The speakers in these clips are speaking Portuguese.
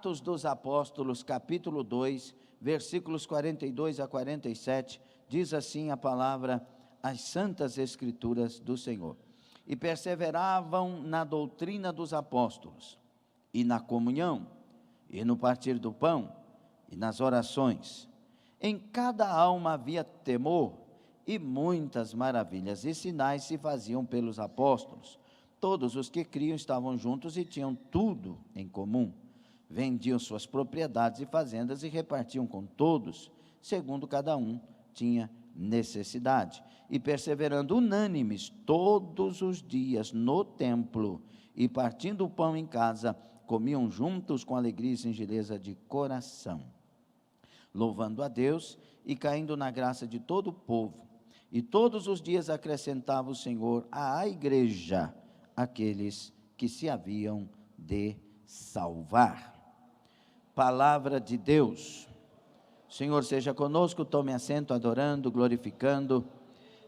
Atos dos Apóstolos, capítulo 2, versículos 42 a 47, diz assim a palavra, as santas escrituras do Senhor. E perseveravam na doutrina dos apóstolos, e na comunhão, e no partir do pão, e nas orações. Em cada alma havia temor, e muitas maravilhas e sinais se faziam pelos apóstolos. Todos os que criam estavam juntos e tinham tudo em comum. Vendiam suas propriedades e fazendas e repartiam com todos, segundo cada um tinha necessidade. E perseverando unânimes todos os dias no templo, e partindo o pão em casa, comiam juntos com alegria e singeleza de coração, louvando a Deus e caindo na graça de todo o povo. E todos os dias acrescentava o Senhor à igreja aqueles que se haviam de salvar. Palavra de Deus. Senhor seja conosco, tome assento adorando, glorificando,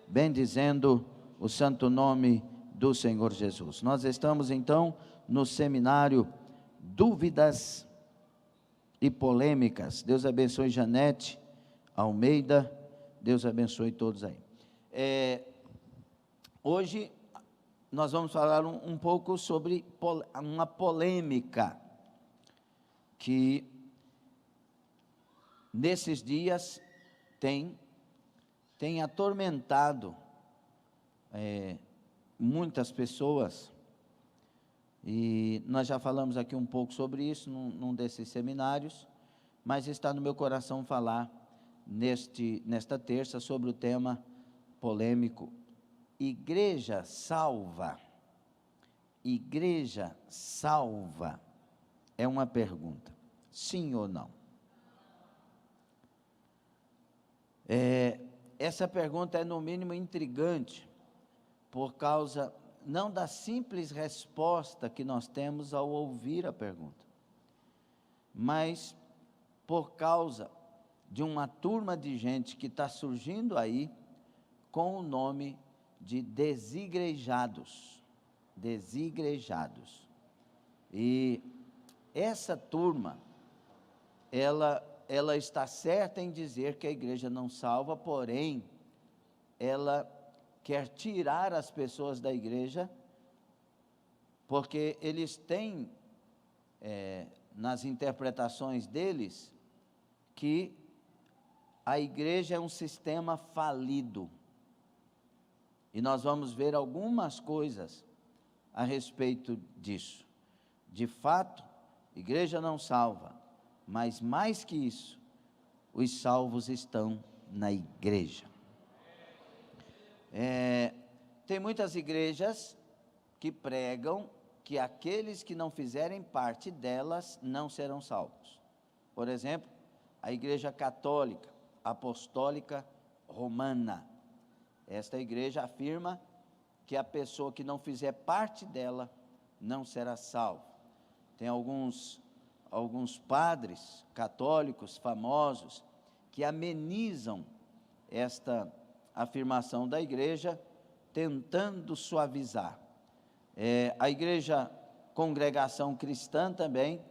bendizendo o santo nome do Senhor Jesus. Nós estamos então no seminário Dúvidas e Polêmicas. Deus abençoe Janete Almeida, Deus abençoe todos aí. Hoje nós vamos falar um pouco sobre uma polêmica que nesses dias tem atormentado muitas pessoas, e nós já falamos aqui um pouco sobre isso num desses seminários, mas está no meu coração falar nesta terça sobre o tema polêmico, igreja salva. Igreja salva? É uma pergunta, sim ou não? Essa pergunta é no mínimo intrigante, por causa não da simples resposta que nós temos ao ouvir a pergunta, mas por causa de uma turma de gente que está surgindo aí com o nome de desigrejados. Desigrejados. E essa turma, ela está certa em dizer que a igreja não salva, porém, ela quer tirar as pessoas da igreja, porque eles têm, nas interpretações deles, que a igreja é um sistema falido. E nós vamos ver algumas coisas a respeito disso. De fato, igreja não salva, mas mais que isso, os salvos estão na igreja. Tem muitas igrejas que pregam que aqueles que não fizerem parte delas não serão salvos. Por exemplo, a Igreja Católica Apostólica Romana. Esta igreja afirma que a pessoa que não fizer parte dela não será salvo. Tem alguns padres católicos famosos que amenizam esta afirmação da igreja, tentando suavizar. A igreja Congregação Cristã também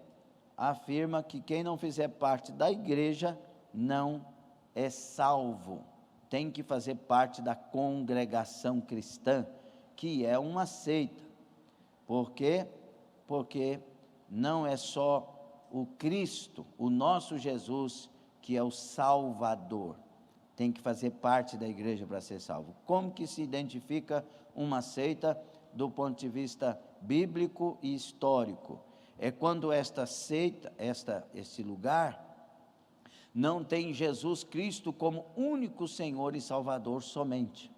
afirma que quem não fizer parte da igreja não é salvo. Tem que fazer parte da Congregação Cristã, que é uma seita. Por quê? Porque não é só o Cristo, o nosso Jesus, que é o Salvador. Tem que fazer parte da igreja para ser salvo. Como que se identifica uma seita do ponto de vista bíblico e histórico? É quando esta seita, esse lugar, não tem Jesus Cristo como único Senhor e Salvador somente.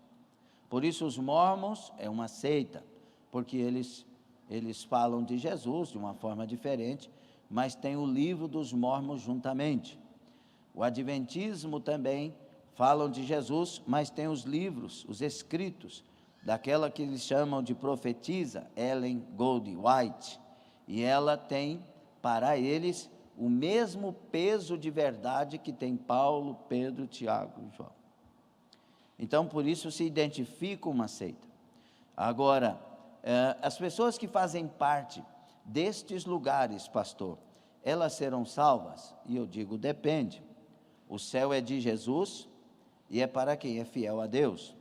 Por isso os mórmons é uma seita, porque eles falam de Jesus de uma forma diferente, mas tem o livro dos mórmons juntamente. O adventismo também falam de Jesus, mas tem os livros, os escritos, daquela que eles chamam de profetisa, Ellen Gold White, e ela tem, para eles, o mesmo peso de verdade que tem Paulo, Pedro, Tiago e João. Então, por isso se identifica uma seita. Agora, as pessoas que fazem parte destes lugares, pastor, elas serão salvas? E eu digo, depende. O céu é de Jesus e é para quem é fiel a Deus.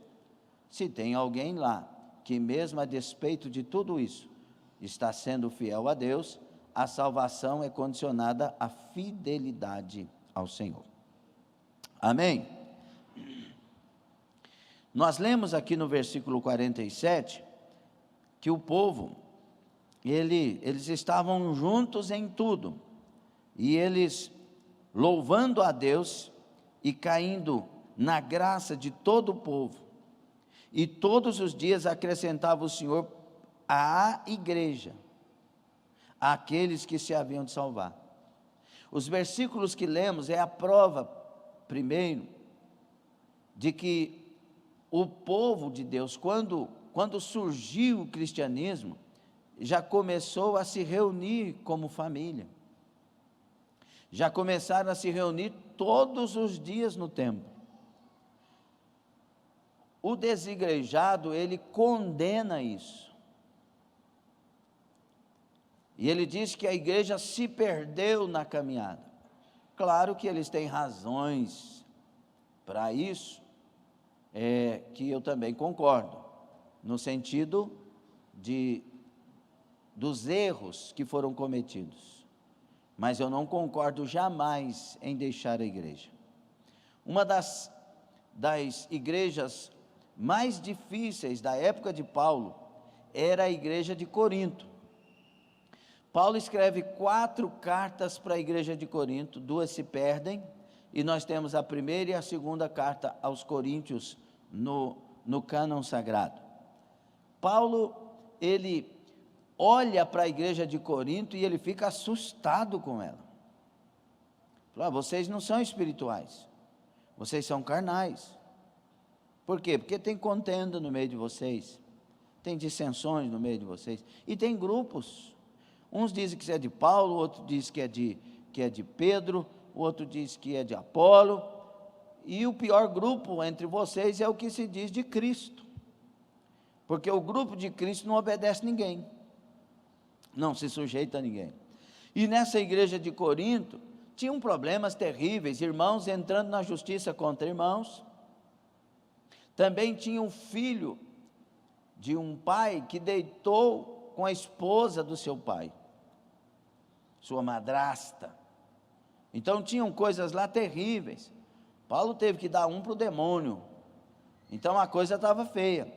Se tem alguém lá que, mesmo a despeito de tudo isso, está sendo fiel a Deus, a salvação é condicionada à fidelidade ao Senhor. Amém? Nós lemos aqui no versículo 47, que o povo, eles estavam juntos em tudo, e eles louvando a Deus e caindo na graça de todo o povo, e todos os dias acrescentava o Senhor à igreja aqueles que se haviam de salvar. Os versículos que lemos é a prova, primeiro, de que o povo de Deus, quando surgiu o cristianismo, já começou a se reunir como família, já começaram a se reunir todos os dias no templo. O desigrejado, ele condena isso. E ele diz que a igreja se perdeu na caminhada. Claro que eles têm razões para isso, que eu também concordo, no sentido dos erros que foram cometidos. Mas eu não concordo jamais em deixar a igreja. Uma das igrejas mais difíceis da época de Paulo era a igreja de Corinto. Paulo escreve 4 cartas para a igreja de Corinto, 2 se perdem, e nós temos a primeira e a segunda carta aos Coríntios no cânon sagrado. Paulo, ele olha para a igreja de Corinto e ele fica assustado com ela. Fala, vocês não são espirituais, vocês são carnais. Por quê? Porque tem contenda no meio de vocês, tem dissensões no meio de vocês, e tem grupos. Uns dizem que é de Paulo, outro diz que é de Pedro, o outro diz que é de Apolo, e o pior grupo entre vocês é o que se diz de Cristo, porque o grupo de Cristo não obedece ninguém, não se sujeita a ninguém. E nessa igreja de Corinto, tinham problemas terríveis, irmãos entrando na justiça contra irmãos. Também tinha um filho de um pai que deitou com a esposa do seu pai, sua madrasta. Então tinham coisas lá terríveis. Paulo teve que dar um para o demônio, então a coisa estava feia.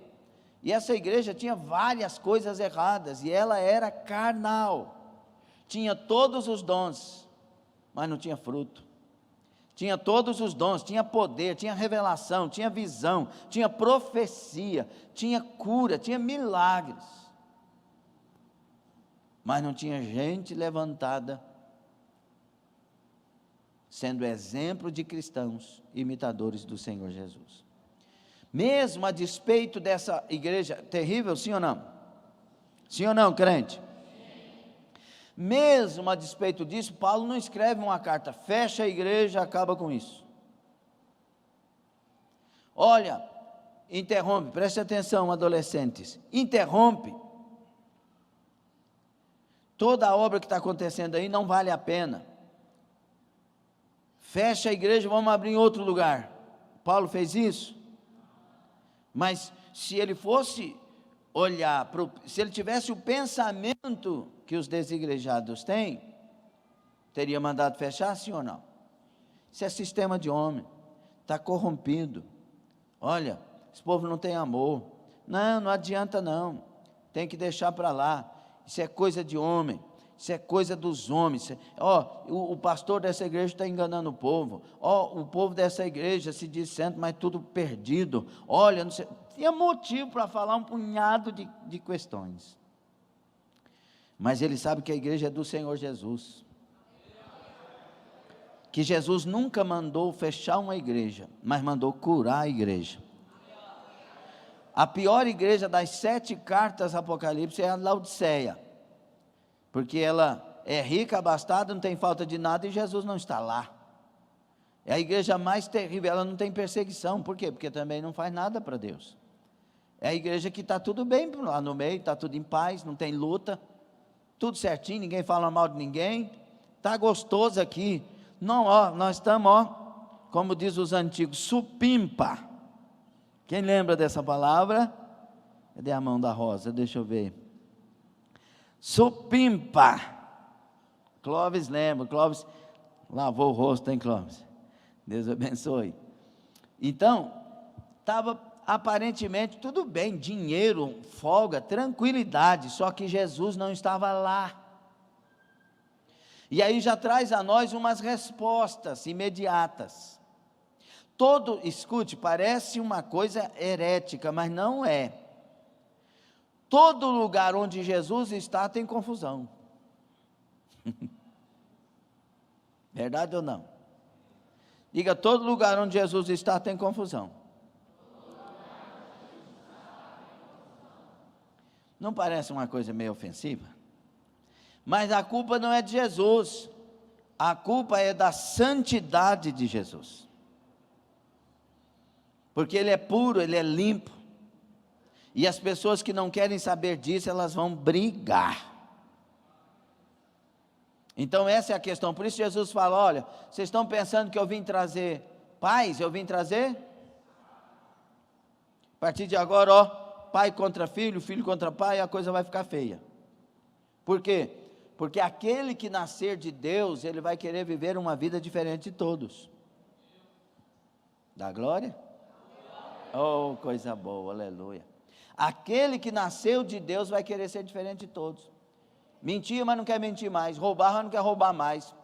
E essa igreja tinha várias coisas erradas, e ela era carnal, tinha todos os dons, mas não tinha fruto. Tinha todos os dons, tinha poder, tinha revelação, tinha visão, tinha profecia, tinha cura, tinha milagres, mas não tinha gente levantada, sendo exemplo de cristãos, imitadores do Senhor Jesus. Mesmo a despeito dessa igreja terrível, sim ou não? Sim ou não, crente? Mesmo a despeito disso, Paulo não escreve uma carta, fecha a igreja, acaba com isso. Olha, interrompe, preste atenção, adolescentes, interrompe. Toda a obra que está acontecendo aí não vale a pena. Fecha a igreja, vamos abrir em outro lugar. Paulo fez isso? Mas se ele fosse olhar, se ele tivesse o pensamento que os desigrejados têm, teria mandado fechar, sim ou não? Isso é sistema de homem, está corrompido. Olha, esse povo não tem amor. Não adianta não, tem que deixar para lá. Isso é coisa de homem, isso é coisa dos homens. O pastor dessa igreja está enganando o povo. O povo dessa igreja se diz santo, mas tudo perdido. Olha, não sei. Tinha motivo para falar um punhado de questões. Mas ele sabe que a igreja é do Senhor Jesus. Que Jesus nunca mandou fechar uma igreja, mas mandou curar a igreja. A pior igreja das 7 cartas Apocalipse é a Laodiceia, porque ela é rica, abastada, não tem falta de nada e Jesus não está lá. É a igreja mais terrível, ela não tem perseguição. Por quê? Porque também não faz nada para Deus. É a igreja que está tudo bem lá no meio, está tudo em paz, não tem luta, tudo certinho, ninguém fala mal de ninguém, Está gostoso aqui. Não, ó, nós estamos, ó, como diz os antigos, supimpa. Quem lembra dessa palavra? Cadê a mão da Rosa? Deixa eu ver. Supimpa. Clóvis lembra, Clóvis lavou o rosto, hein, Clóvis? Deus abençoe. Então, estava aparentemente tudo bem, dinheiro, folga, tranquilidade, só que Jesus não estava lá. E aí já traz a nós umas respostas imediatas. Escute, parece uma coisa herética, mas não é. Todo lugar onde Jesus está tem confusão. Verdade ou não? Diga, todo lugar onde Jesus está tem confusão. Não parece uma coisa meio ofensiva? Mas a culpa não é de Jesus, a culpa é da santidade de Jesus, porque Ele é puro, Ele é limpo, e as pessoas que não querem saber disso, elas vão brigar. Então essa é a questão, por isso Jesus fala, olha, vocês estão pensando que eu vim trazer paz, eu vim trazer, a partir de agora, ó, pai contra filho, filho contra pai, a coisa vai ficar feia. Por quê? Porque aquele que nascer de Deus, ele vai querer viver uma vida diferente de todos. Dá glória? Oh, coisa boa, aleluia. Aquele que nasceu de Deus vai querer ser diferente de todos. Mentia, mas não quer mentir mais. Roubar, mas não quer roubar mais.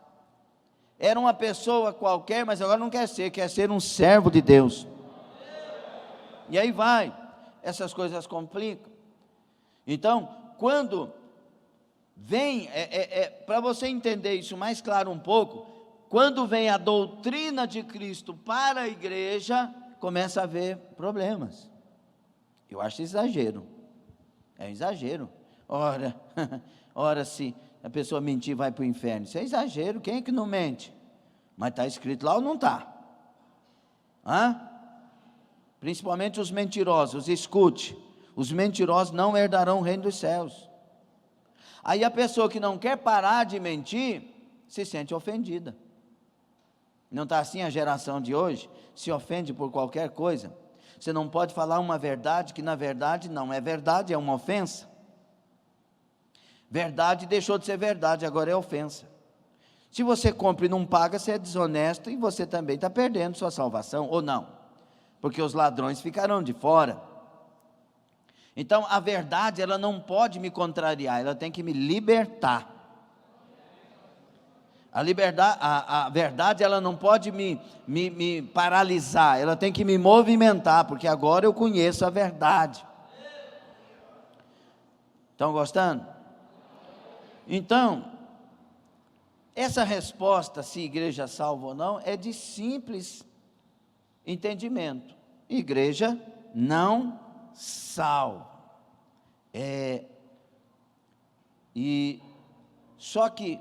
Era uma pessoa qualquer, mas agora não quer ser um servo de Deus. E aí vai, essas coisas complicam. Então, quando vem, para você entender isso mais claro um pouco, quando vem a doutrina de Cristo para a igreja, começa a haver problemas. Eu acho exagero, é um exagero. Ora se a pessoa mentir vai para o inferno, isso é exagero, quem é que não mente? Mas está escrito lá ou não está? Principalmente os mentirosos, escute, os mentirosos não herdarão o reino dos céus. Aí a pessoa que não quer parar de mentir, se sente ofendida. Não está assim a geração de hoje? Se ofende por qualquer coisa. Você não pode falar uma verdade que na verdade não é verdade, é uma ofensa. Verdade deixou de ser verdade, agora é ofensa. Se você compra e não paga, você é desonesto e você também está perdendo sua salvação, ou não? Porque os ladrões ficarão de fora. Então a verdade, ela não pode me contrariar, ela tem que me libertar. A verdade, ela não pode me paralisar, ela tem que me movimentar, porque agora eu conheço a verdade. Estão gostando? Então, essa resposta, se igreja salva ou não, é de simples entendimento. Igreja não salva. Só que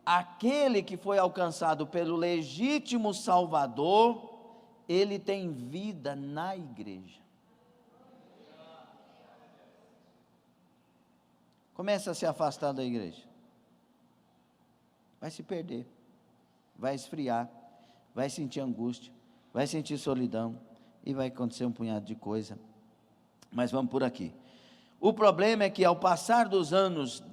aquele que foi alcançado pelo legítimo Salvador, ele tem vida na igreja. Começa a se afastar da igreja, vai se perder, vai esfriar, vai sentir angústia, vai sentir solidão, e vai acontecer um punhado de coisa, mas vamos por aqui. O problema é que ao passar dos anos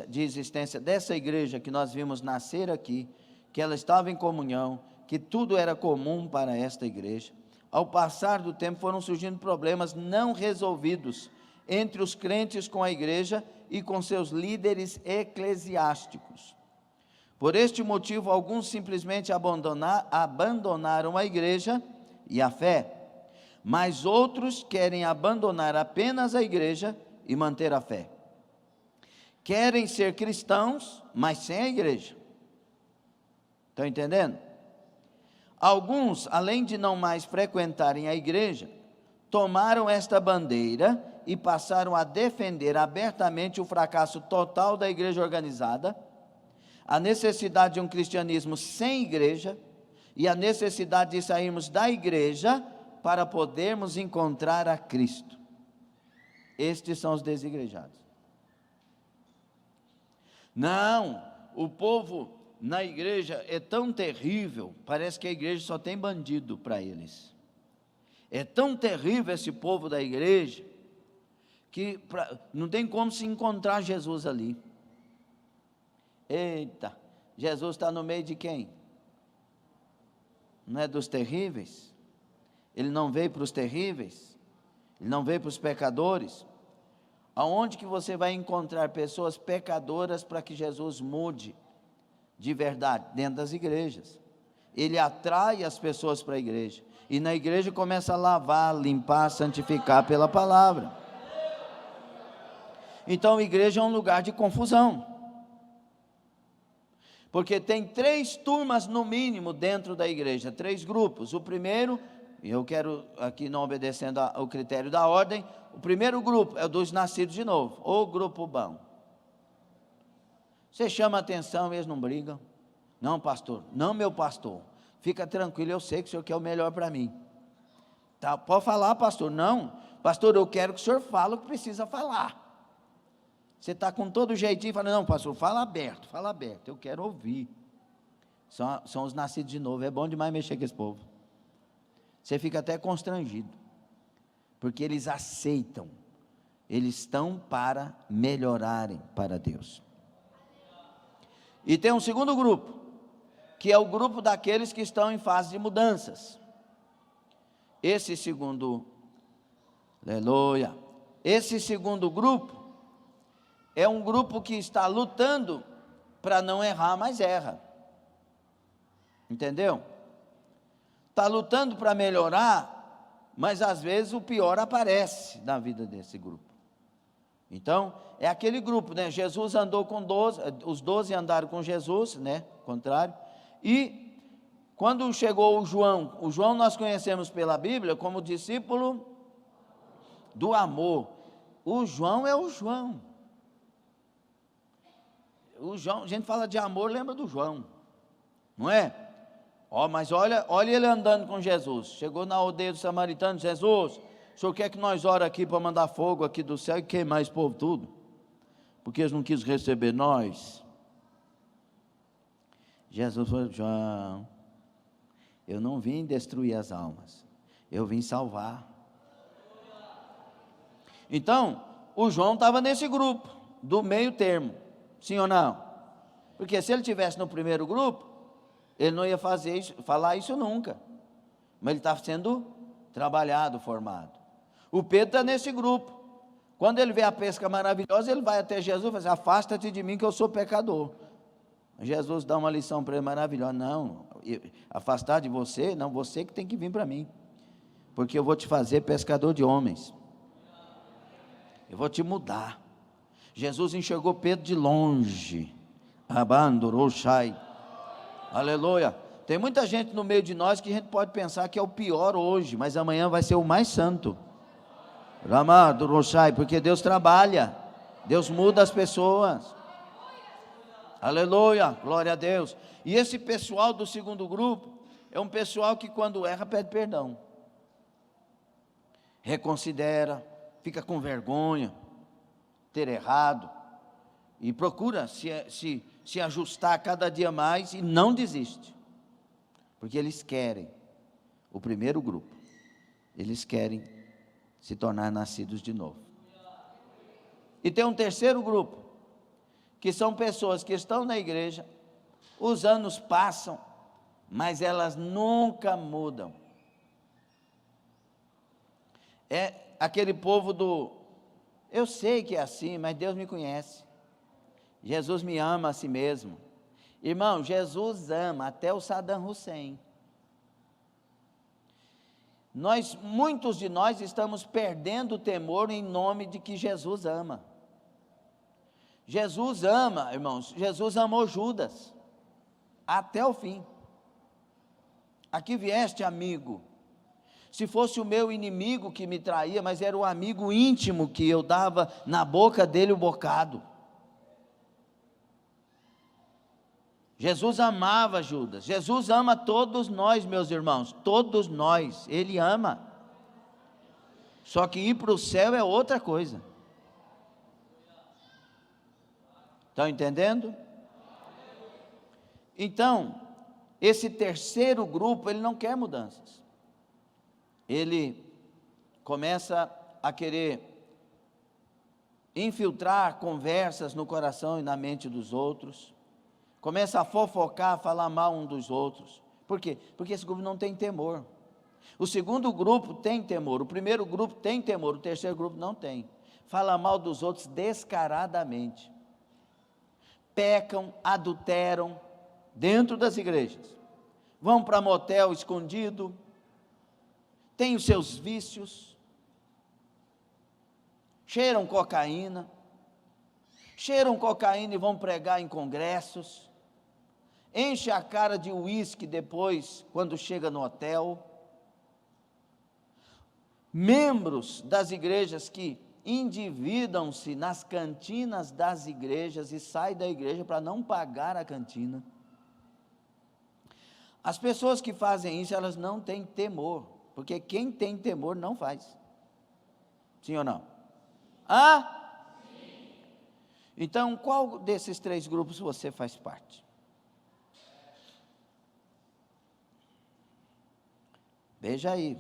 de existência dessa igreja que nós vimos nascer aqui, que ela estava em comunhão, que tudo era comum para esta igreja, ao passar do tempo foram surgindo problemas não resolvidos entre os crentes com a igreja e com seus líderes eclesiásticos. Por este motivo, alguns simplesmente abandonaram a igreja e a fé, mas outros querem abandonar apenas a igreja e manter a fé. Querem ser cristãos, mas sem a igreja. Estão entendendo? Alguns, além de não mais frequentarem a igreja, tomaram esta bandeira e passaram a defender abertamente o fracasso total da igreja organizada, a necessidade de um cristianismo sem igreja e a necessidade de sairmos da igreja para podermos encontrar a Cristo. Estes são os desigrejados. Não, o povo na igreja é tão terrível, parece que a igreja só tem bandido para eles. É tão terrível esse povo da igreja, que não tem como se encontrar Jesus ali. Eita, Jesus está no meio de quem? Não é dos terríveis? Ele não veio para os terríveis? Ele não veio para os pecadores? Aonde que você vai encontrar pessoas pecadoras para que Jesus mude de verdade? Dentro das igrejas. Ele atrai as pessoas para a igreja, e na igreja começa a lavar, limpar, santificar pela palavra. Então a igreja é um lugar de confusão, porque tem 3 turmas no mínimo dentro da igreja, 3 grupos. O primeiro, e eu quero aqui não obedecendo ao critério da ordem, o primeiro grupo é o dos nascidos de novo, o grupo bom. Você chama atenção, eles não brigam. Não, pastor, não, meu pastor, fica tranquilo, eu sei que o senhor quer o melhor para mim. Tá, pode falar, pastor. Não, pastor, eu quero que o senhor fale o que precisa falar. Você está com todo jeitinho e fala, não, pastor, fala aberto, eu quero ouvir. São os nascidos de novo, é bom demais mexer com esse povo. Você fica até constrangido, porque eles aceitam, eles estão para melhorarem para Deus. E tem um segundo grupo, que é o grupo daqueles que estão em fase de mudanças. Esse segundo, aleluia, esse segundo grupo, é um grupo que está lutando para não errar, mas erra. Entendeu? Está lutando para melhorar, mas às vezes o pior aparece na vida desse grupo. Então, é aquele grupo, né? Jesus andou com 12, os 12 andaram com Jesus, né? Contrário. E quando chegou o João nós conhecemos pela Bíblia como discípulo do amor. O João é o João. O João, a gente fala de amor, lembra do João, não é? Mas olha ele andando com Jesus. Chegou na aldeia dos samaritanos, Jesus, o senhor quer que nós oremos aqui para mandar fogo aqui do céu e queimar esse povo tudo? Porque eles não quis receber nós. Jesus falou, João, eu não vim destruir as almas, eu vim salvar. Então, o João estava nesse grupo, do meio termo. Sim ou não? Porque se ele estivesse no primeiro grupo, ele não ia falar isso nunca. Mas ele está sendo trabalhado, formado. O Pedro está nesse grupo. Quando ele vê a pesca maravilhosa, ele vai até Jesus e fala assim, afasta-te de mim que eu sou pecador. Jesus dá uma lição para ele maravilhosa. Não, afastar de você, não, você que tem que vir para mim. Porque eu vou te fazer pescador de homens. Eu vou te mudar. Jesus enxergou Pedro de longe. Abandoroshai. Aleluia. Tem muita gente no meio de nós que a gente pode pensar que é o pior hoje, mas amanhã vai ser o mais santo. Ramadoroshai, porque Deus trabalha, Deus muda as pessoas. Aleluia, glória a Deus. E esse pessoal do segundo grupo é um pessoal que quando erra pede perdão, reconsidera, fica com vergonha ter errado e procura se ajustar cada dia mais e não desiste, porque eles querem, o primeiro grupo, eles querem se tornar nascidos de novo. E tem um terceiro grupo, que são pessoas que estão na igreja, os anos passam, mas elas nunca mudam. É aquele povo eu sei que é assim, mas Deus me conhece. Jesus me ama a si mesmo. Irmão, Jesus ama até o Saddam Hussein. Muitos de nós estamos perdendo o temor em nome de que Jesus ama. Jesus ama, irmãos, Jesus amou Judas até o fim. Aqui vieste, amigo. Se fosse o meu inimigo que me traía, mas era o amigo íntimo que eu dava na boca dele o bocado. Jesus amava Judas. Jesus ama todos nós, meus irmãos, todos nós, Ele ama. Só que ir para o céu é outra coisa. Estão entendendo? Então, esse terceiro grupo, ele não quer mudanças. Ele começa a querer infiltrar conversas no coração e na mente dos outros, começa a fofocar, a falar mal um dos outros. Por quê? Porque esse grupo não tem temor. O segundo grupo tem temor, o primeiro grupo tem temor, o terceiro grupo não tem. Fala mal dos outros descaradamente. Pecam, adulteram dentro das igrejas. Vão para motel escondido, têm os seus vícios, cheiram cocaína e vão pregar em congressos, enche a cara de uísque depois, quando chega no hotel. Membros das igrejas que endividam-se nas cantinas das igrejas e saem da igreja para não pagar a cantina. As pessoas que fazem isso, elas não têm temor, porque quem tem temor não faz. Sim ou não? Sim. Então, qual desses três grupos você faz parte? Veja aí.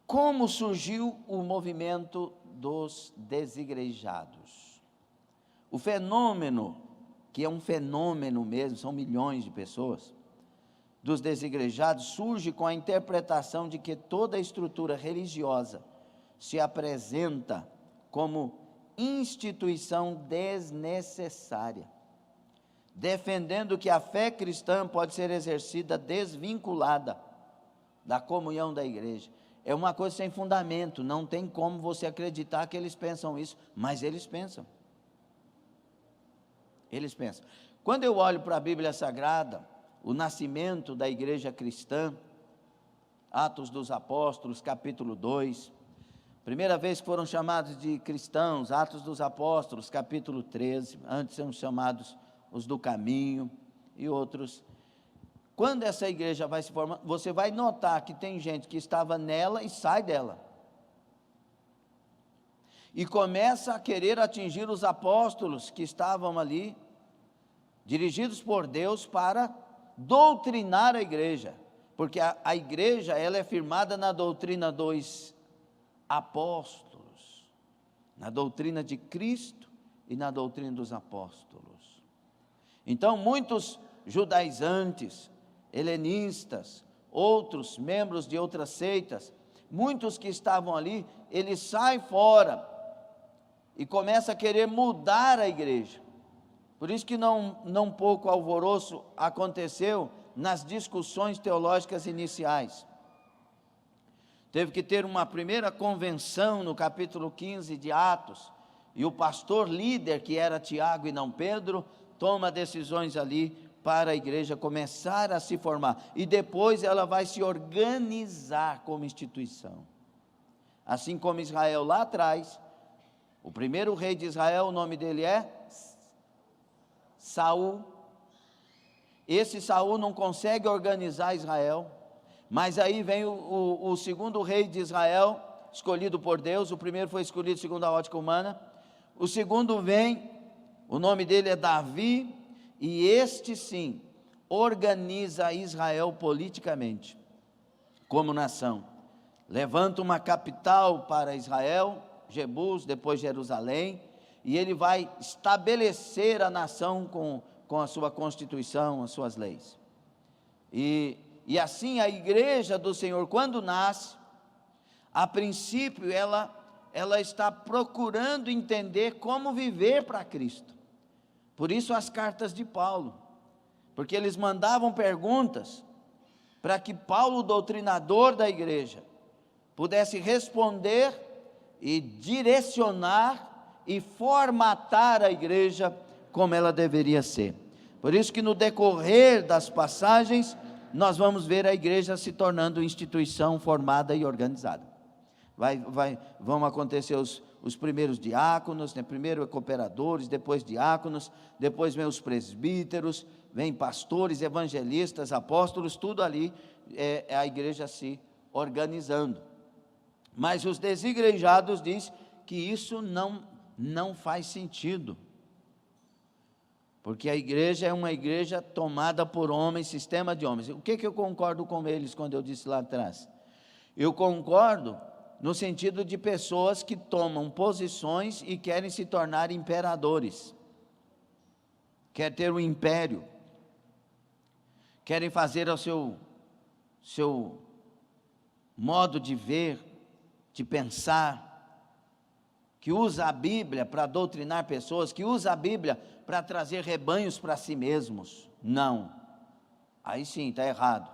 Como surgiu o movimento dos desigrejados? O fenômeno, que é um fenômeno mesmo, são milhões de pessoas, dos desigrejados, surge com a interpretação de que toda a estrutura religiosa se apresenta como instituição desnecessária, defendendo que a fé cristã pode ser exercida desvinculada da comunhão da igreja. É uma coisa sem fundamento, não tem como você acreditar que eles pensam isso, mas eles pensam. Eles pensam. Quando eu olho para a Bíblia Sagrada, o nascimento da igreja cristã, Atos dos Apóstolos, capítulo 2, primeira vez que foram chamados de cristãos, Atos dos Apóstolos, capítulo 13, antes são chamados os do caminho e outros. Quando essa igreja vai se formar, você vai notar que tem gente que estava nela e sai dela. E começa a querer atingir os apóstolos que estavam ali, dirigidos por Deus para doutrinar a igreja. Porque a igreja, ela é firmada na doutrina dos apóstolos, na doutrina de Cristo e na doutrina dos apóstolos. Então, muitos judaizantes, helenistas, outros membros de outras seitas, muitos que estavam ali, eles saem fora e começam a querer mudar a igreja. Por isso que não pouco alvoroço aconteceu nas discussões teológicas iniciais. Teve que ter uma primeira convenção no capítulo 15 de Atos, e o pastor líder, que era Tiago e não Pedro, toma decisões ali para a igreja começar a se formar, e depois ela vai se organizar como instituição. Assim como Israel lá atrás, o primeiro rei de Israel, o nome dele é Saul. Esse Saul não consegue organizar Israel, mas aí vem o segundo rei de Israel, escolhido por Deus. O primeiro foi escolhido segundo a ótica humana, o segundo vem, o nome dele é Davi, e este sim, organiza Israel politicamente, como nação. Levanta uma capital para Israel, Jebus, depois Jerusalém, e ele vai estabelecer a nação com a sua constituição, as suas leis. E assim a igreja do Senhor, quando nasce, a princípio ela está procurando entender como viver para Cristo. Por isso as cartas de Paulo, porque eles mandavam perguntas para que Paulo, o doutrinador da igreja, pudesse responder e direcionar e formatar a igreja como ela deveria ser. Por isso que no decorrer das passagens, nós vamos ver a igreja se tornando instituição formada e organizada. Vão acontecer os primeiros diáconos, né? Primeiro cooperadores, depois diáconos, depois vem os presbíteros, vem pastores, evangelistas, apóstolos, tudo ali é a igreja se organizando. Mas os desigrejados dizem que isso não faz sentido, Porque a igreja é uma igreja tomada por homens, sistema de homens. O que eu concordo com eles quando eu disse lá atrás? Eu concordo no sentido de pessoas que tomam posições e querem se tornar imperadores. Quer ter um império. Querem fazer ao seu modo de ver, de pensar, que usa a Bíblia para doutrinar pessoas, que usa a Bíblia para trazer rebanhos para si mesmos. Não, aí sim, está errado.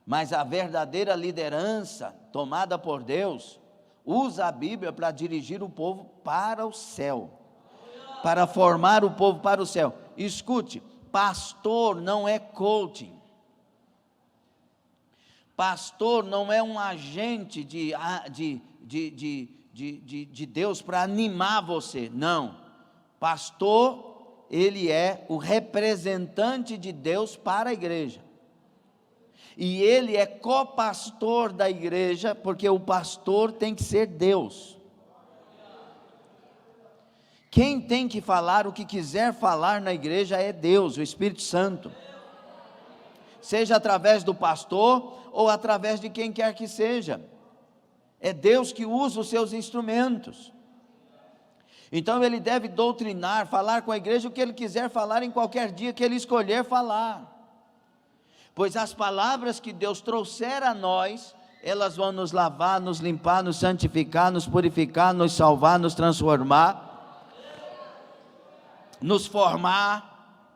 Mas a verdadeira liderança, tomada por Deus, usa a Bíblia para dirigir o povo para o céu, para formar o povo para o céu. Escute, pastor não é coaching. Pastor não é um agente de Deus para animar você, não. Pastor, ele é o representante de Deus para a igreja. E ele é copastor da igreja, porque o pastor tem que ser Deus. Quem tem que falar o que quiser falar na igreja é Deus, o Espírito Santo. Seja através do pastor ou através de quem quer que seja. É Deus que usa os seus instrumentos. Então ele deve doutrinar, falar com a igreja o que ele quiser falar em qualquer dia que ele escolher falar. Pois as palavras que Deus trouxer a nós, elas vão nos lavar, nos limpar, nos santificar, nos purificar, nos salvar, nos transformar, nos formar.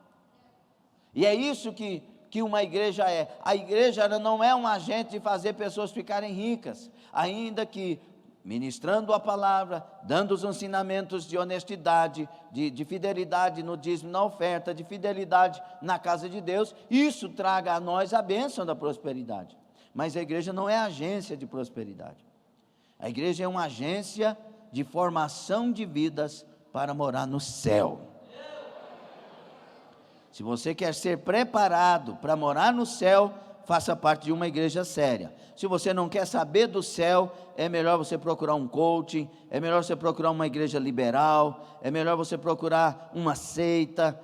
E é isso que uma igreja é. A igreja não é um agente de fazer pessoas ficarem ricas, ainda que ministrando a palavra, dando os ensinamentos de honestidade, de fidelidade no dízimo, na oferta, de fidelidade na casa de Deus, isso traga a nós a bênção da prosperidade. Mas a igreja não é agência de prosperidade. A igreja é uma agência de formação de vidas para morar no céu. Se você quer ser preparado para morar no céu, faça parte de uma igreja séria. Se você não quer saber do céu, é melhor você procurar um coaching, é melhor você procurar uma igreja liberal, é melhor você procurar uma seita,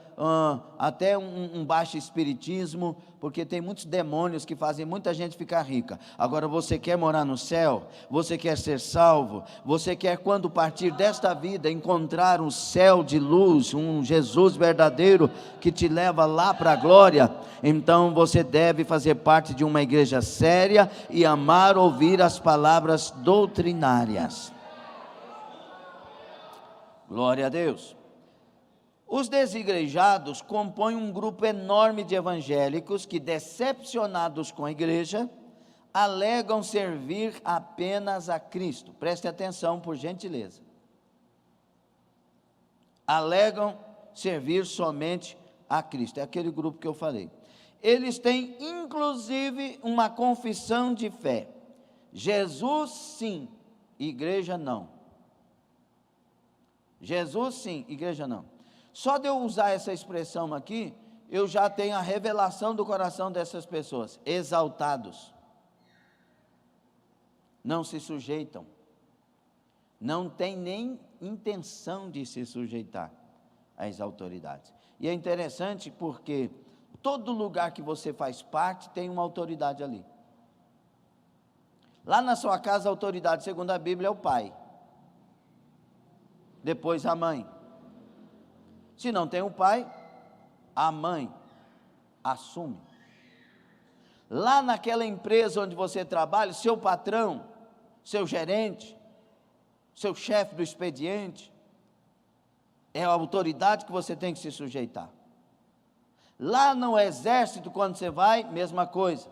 até um baixo espiritismo, porque tem muitos demônios que fazem muita gente ficar rica. Agora você quer morar no céu, você quer ser salvo, você quer quando partir desta vida encontrar um céu de luz, um Jesus verdadeiro que te leva lá para a glória, então você deve fazer parte de uma igreja séria e amar ouvir as palavras doutrinárias. Glória a Deus. Os desigrejados compõem um grupo enorme de evangélicos que, decepcionados com a igreja, alegam servir apenas a Cristo. Preste atenção, por gentileza. Alegam servir somente a Cristo. É aquele grupo que eu falei. Eles têm, inclusive, uma confissão de fé. Jesus sim, igreja não. Jesus sim, igreja não. Só de eu usar essa expressão aqui, eu já tenho a revelação do coração dessas pessoas. Exaltados. Não se sujeitam. Não tem nem intenção de se sujeitar às autoridades. E é interessante porque todo lugar que você faz parte tem uma autoridade ali. Lá na sua casa a autoridade, segundo a Bíblia, é o pai. Depois a mãe. Se não tem o pai, a mãe assume. Lá naquela empresa onde você trabalha, seu patrão, seu gerente, seu chefe do expediente, é a autoridade que você tem que se sujeitar. Lá no exército, quando você vai, mesma coisa.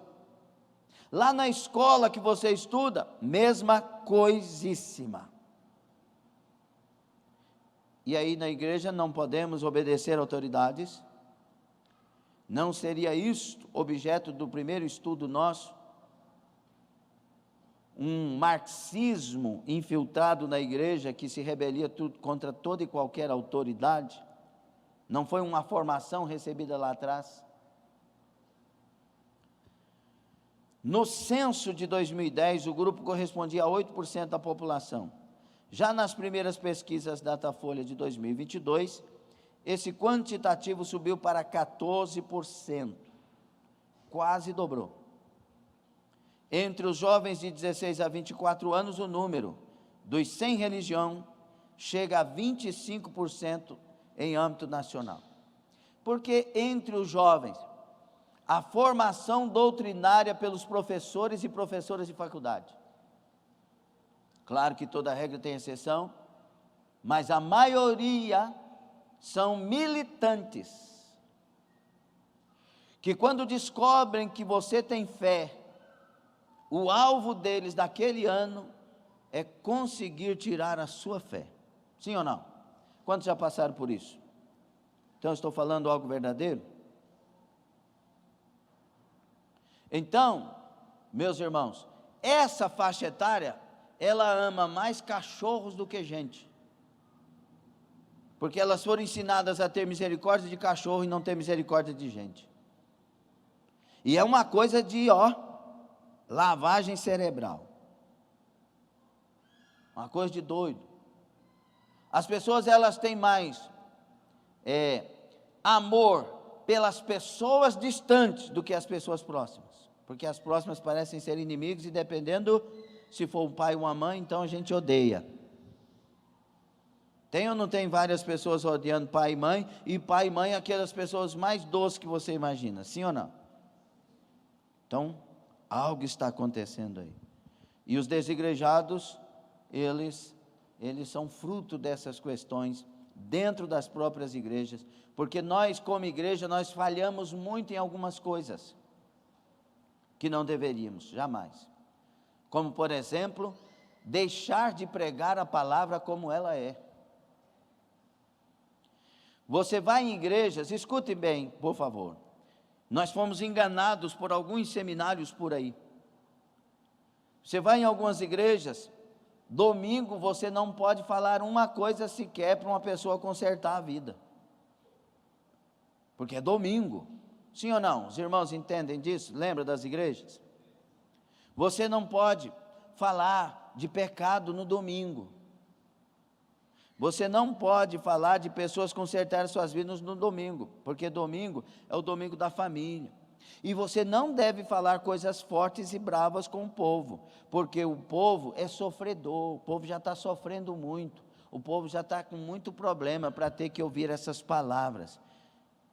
Lá na escola que você estuda, mesma coisíssima. E aí na igreja não podemos obedecer autoridades? Não seria isto objeto do primeiro estudo nosso? Um marxismo infiltrado na igreja que se rebelia contra toda e qualquer autoridade? Não foi uma formação recebida lá atrás? No censo de 2010, o grupo correspondia a 8% da população. Já nas primeiras pesquisas Datafolha de 2022, esse quantitativo subiu para 14%, quase dobrou. Entre os jovens de 16 a 24 anos, o número dos sem religião chega a 25% em âmbito nacional. Porque entre os jovens, a formação doutrinária pelos professores e professoras de faculdade. Claro que toda regra tem exceção, mas a maioria são militantes, que quando descobrem que você tem fé, o alvo deles daquele ano é conseguir tirar a sua fé. Sim ou não? Quantos já passaram por isso? Então, eu estou falando algo verdadeiro? Então, meus irmãos, essa faixa etária, ela ama mais cachorros do que gente. Porque elas foram ensinadas a ter misericórdia de cachorro e não ter misericórdia de gente. E é uma coisa de, lavagem cerebral. Uma coisa de doido. As pessoas, elas têm mais amor pelas pessoas distantes do que as pessoas próximas. Porque as próximas parecem ser inimigos e dependendo se for um pai ou uma mãe, então a gente odeia. Tem ou não tem várias pessoas odiando pai e mãe? E pai e mãe, aquelas pessoas mais doces que você imagina, sim ou não? Então, algo está acontecendo aí. E os desigrejados, eles são fruto dessas questões dentro das próprias igrejas, porque nós, como igreja, nós falhamos muito em algumas coisas que não deveríamos, jamais. Como, por exemplo, deixar de pregar a palavra como ela é. Você vai em igrejas, escute bem, por favor. Nós fomos enganados por alguns seminários por aí. Você vai em algumas igrejas, domingo você não pode falar uma coisa sequer para uma pessoa consertar a vida. Porque é domingo. Sim ou não? Os irmãos entendem disso? Lembra das igrejas? Você não pode falar de pecado no domingo. Você não pode falar de pessoas consertarem suas vidas no domingo, porque domingo é o domingo da família. E você não deve falar coisas fortes e bravas com o povo, porque o povo é sofredor, o povo já está sofrendo muito, o povo já está com muito problema para ter que ouvir essas palavras.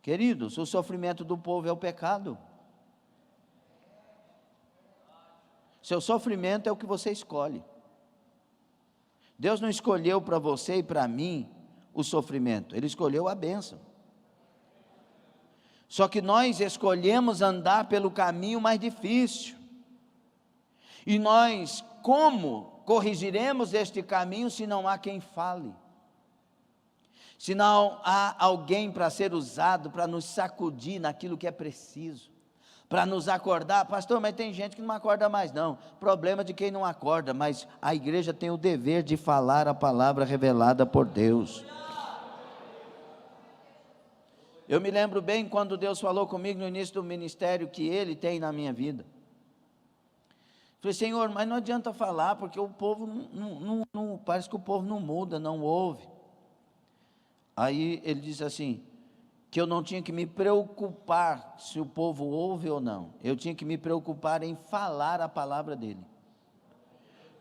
Queridos, o sofrimento do povo é o pecado. Seu sofrimento é o que você escolhe. Deus não escolheu para você e para mim o sofrimento, Ele escolheu a bênção. Só que nós escolhemos andar pelo caminho mais difícil. E nós, como corrigiremos este caminho se não há quem fale? Se não há alguém para ser usado, para nos sacudir naquilo que é preciso, para nos acordar? Pastor, mas tem gente que não acorda mais não. Problema de quem não acorda, mas a igreja tem o dever de falar a palavra revelada por Deus. Eu me lembro bem quando Deus falou comigo no início do ministério que Ele tem na minha vida. Falei, Senhor, mas não adianta falar, porque o povo não parece que o povo não muda, não ouve. Aí Ele disse assim, que eu não tinha que me preocupar se o povo ouve ou não. Eu tinha que me preocupar em falar a palavra dEle.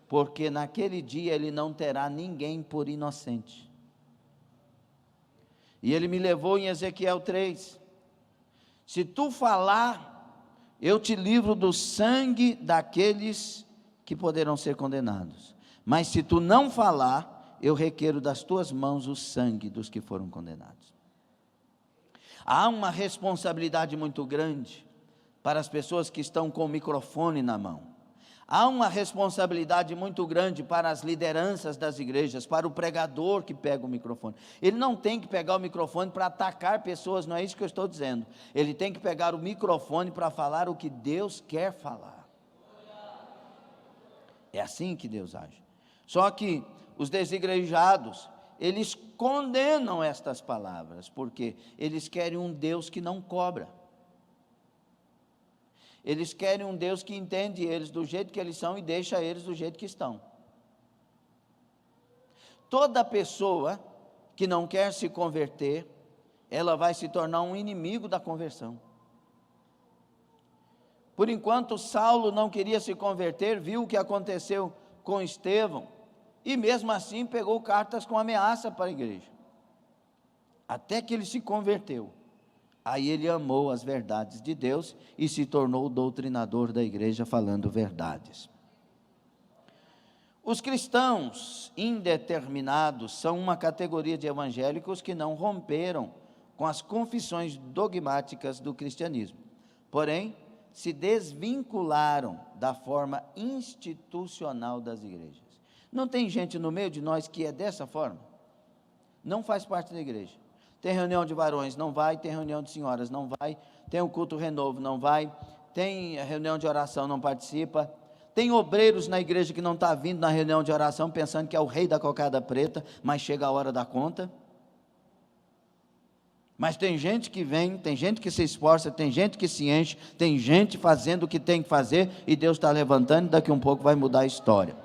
Porque naquele dia Ele não terá ninguém por inocente. E Ele me levou em Ezequiel 3, se tu falar, eu te livro do sangue daqueles que poderão ser condenados, mas se tu não falar, eu requeiro das tuas mãos o sangue dos que foram condenados. Há uma responsabilidade muito grande para as pessoas que estão com o microfone na mão. Há uma responsabilidade muito grande para as lideranças das igrejas, para o pregador que pega o microfone. Ele não tem que pegar o microfone para atacar pessoas, não é isso que eu estou dizendo. Ele tem que pegar o microfone para falar o que Deus quer falar. É assim que Deus age. Só que os desigrejados, eles condenam estas palavras, porque eles querem um Deus que não cobra. Eles querem um Deus que entende eles do jeito que eles são e deixa eles do jeito que estão. Toda pessoa que não quer se converter, ela vai se tornar um inimigo da conversão. Por enquanto, Saulo não queria se converter, viu o que aconteceu com Estevão, e mesmo assim pegou cartas com ameaça para a igreja, até que ele se converteu. Aí ele amou as verdades de Deus e se tornou o doutrinador da igreja, falando verdades. Os cristãos indeterminados são uma categoria de evangélicos que não romperam com as confissões dogmáticas do cristianismo, porém se desvincularam da forma institucional das igrejas. Não tem gente no meio de nós que é dessa forma? Não faz parte da igreja. Tem reunião de varões, não vai. Tem reunião de senhoras, não vai. Tem o culto renovo, não vai. Tem reunião de oração, não participa. Tem obreiros na igreja que não está vindo na reunião de oração, pensando que é o rei da cocada preta, mas chega a hora da conta. Mas tem gente que vem, tem gente que se esforça, tem gente que se enche, tem gente fazendo o que tem que fazer, e Deus está levantando, e daqui um pouco vai mudar a história.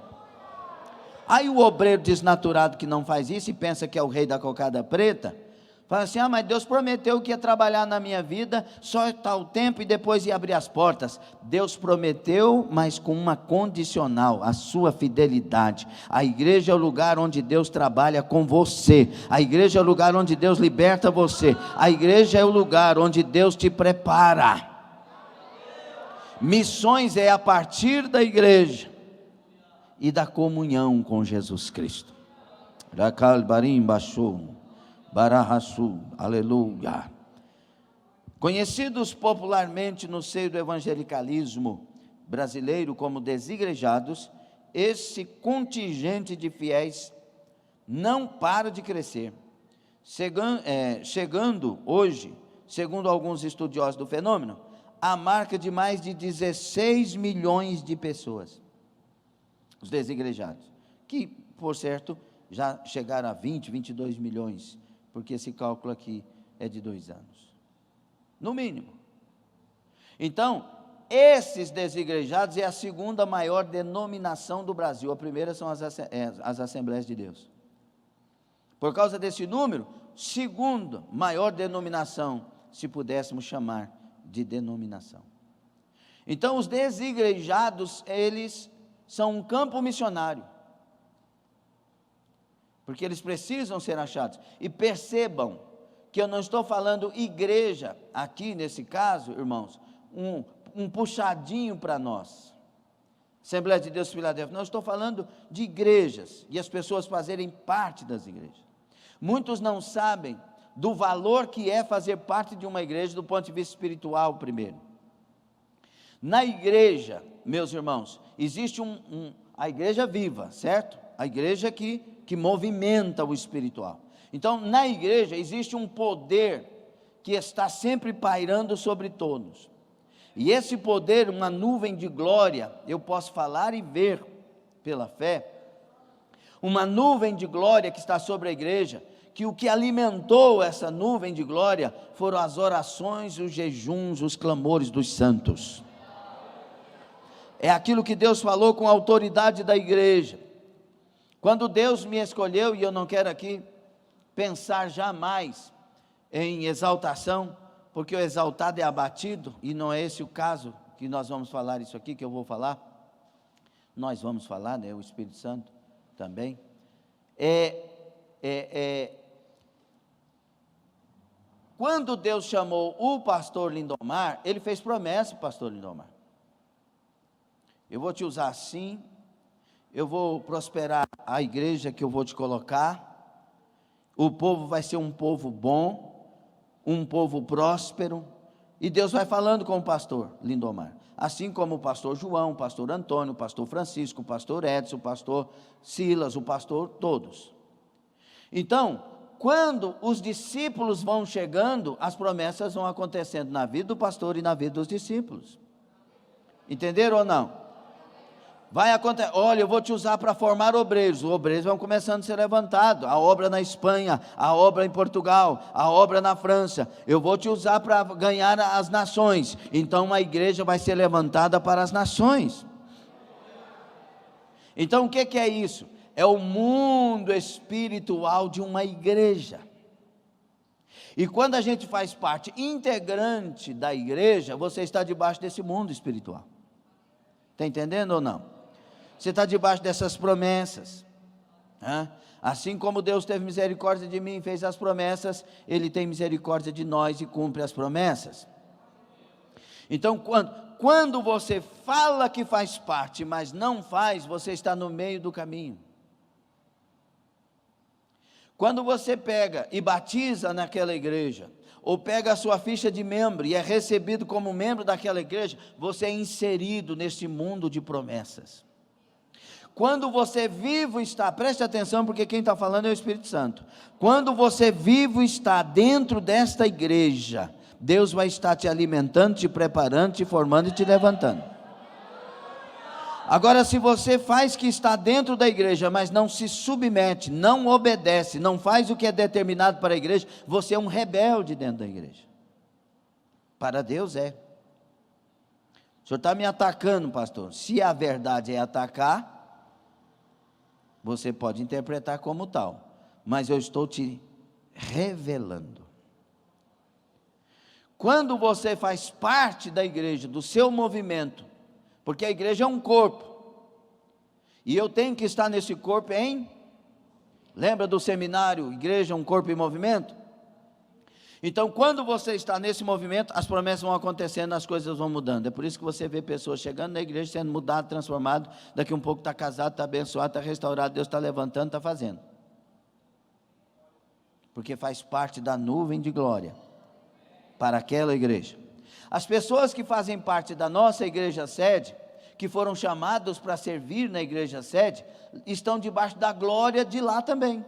Aí o obreiro desnaturado que não faz isso, e pensa que é o rei da cocada preta, fala assim: mas Deus prometeu que ia trabalhar na minha vida, só tal tempo e depois ia abrir as portas. Deus prometeu, mas com uma condicional: a sua fidelidade. A igreja é o lugar onde Deus trabalha com você, a igreja é o lugar onde Deus liberta você, a igreja é o lugar onde Deus te prepara. Missões é a partir da igreja e da comunhão com Jesus Cristo. Rakal Barim Bashou Barahassu, aleluia. Conhecidos popularmente no seio do evangelicalismo brasileiro como desigrejados, esse contingente de fiéis não para de crescer, chegando hoje, segundo alguns estudiosos do fenômeno, a marca de mais de 16 milhões de pessoas, os desigrejados, que, por certo, já chegaram a 20, 22 milhões, porque esse cálculo aqui é de 2 anos, no mínimo. Então, esses desigrejados é a segunda maior denominação do Brasil. A primeira são as Assembleias de Deus. Por causa desse número, segunda maior denominação, se pudéssemos chamar de denominação. Então, os desigrejados, eles são um campo missionário, porque eles precisam ser achados. E percebam que eu não estou falando igreja, aqui nesse caso, irmãos, um puxadinho para nós, Assembleia de Deus Filadélfia. Não, eu estou falando de igrejas, e as pessoas fazerem parte das igrejas. Muitos não sabem do valor que é fazer parte de uma igreja, do ponto de vista espiritual primeiro. Na igreja, meus irmãos, existe a igreja viva, certo? A igreja que movimenta o espiritual. Então, na igreja existe um poder que está sempre pairando sobre todos, e esse poder, uma nuvem de glória, eu posso falar e ver pela fé, uma nuvem de glória que está sobre a igreja, que o que alimentou essa nuvem de glória foram as orações, os jejuns, os clamores dos santos. É aquilo que Deus falou com a autoridade da igreja. Quando Deus me escolheu, e eu não quero aqui pensar jamais em exaltação, porque o exaltado é abatido, e não é esse o caso que nós vamos falar isso aqui, que eu vou falar, nós vamos falar, né, o Espírito Santo também, quando Deus chamou o pastor Lindomar, ele fez promessa, pastor Lindomar: eu vou te usar assim, eu vou prosperar a igreja que eu vou te colocar, o povo vai ser um povo bom, um povo próspero, e Deus vai falando com o pastor Lindomar, assim como o pastor João, o pastor Antônio, o pastor Francisco, o pastor Edson, o pastor Silas, o pastor todos. Então, quando os discípulos vão chegando, as promessas vão acontecendo na vida do pastor e na vida dos discípulos. Entenderam ou não? Vai acontecer: olha, eu vou te usar para formar obreiros. Os obreiros vão começando a ser levantados. A obra na Espanha, a obra em Portugal, a obra na França. Eu vou te usar para ganhar as nações. Então uma igreja vai ser levantada para as nações. Então o que é isso? É o mundo espiritual de uma igreja. E quando a gente faz parte integrante da igreja, você está debaixo desse mundo espiritual. Está entendendo ou não? Você está debaixo dessas promessas. Assim como Deus teve misericórdia de mim e fez as promessas, Ele tem misericórdia de nós e cumpre as promessas. Então, quando você fala que faz parte, mas não faz, você está no meio do caminho. Quando você pega e batiza naquela igreja, ou pega a sua ficha de membro e é recebido como membro daquela igreja, você é inserido nesse mundo de promessas. Quando você vivo está, preste atenção, porque quem está falando é o Espírito Santo. Quando você vivo está dentro desta igreja, Deus vai estar te alimentando, te preparando, te formando e te levantando. Agora, se você faz que está dentro da igreja, mas não se submete, não obedece, não faz o que é determinado para a igreja, você é um rebelde dentro da igreja. Para Deus é. O senhor está me atacando, pastor. Se a verdade é atacar, você pode interpretar como tal, mas eu estou te revelando. Quando você faz parte da igreja, do seu movimento, porque a igreja é um corpo, e eu tenho que estar nesse corpo lembra do seminário, igreja, um corpo em movimento? Então, quando você está nesse movimento, as promessas vão acontecendo, as coisas vão mudando. É por isso que você vê pessoas chegando na igreja, sendo mudado, transformado, daqui um pouco está casado, está abençoado, está restaurado, Deus está levantando, está fazendo. Porque faz parte da nuvem de glória para aquela igreja. As pessoas que fazem parte da nossa igreja sede, que foram chamados para servir na igreja sede, estão debaixo da glória de lá também,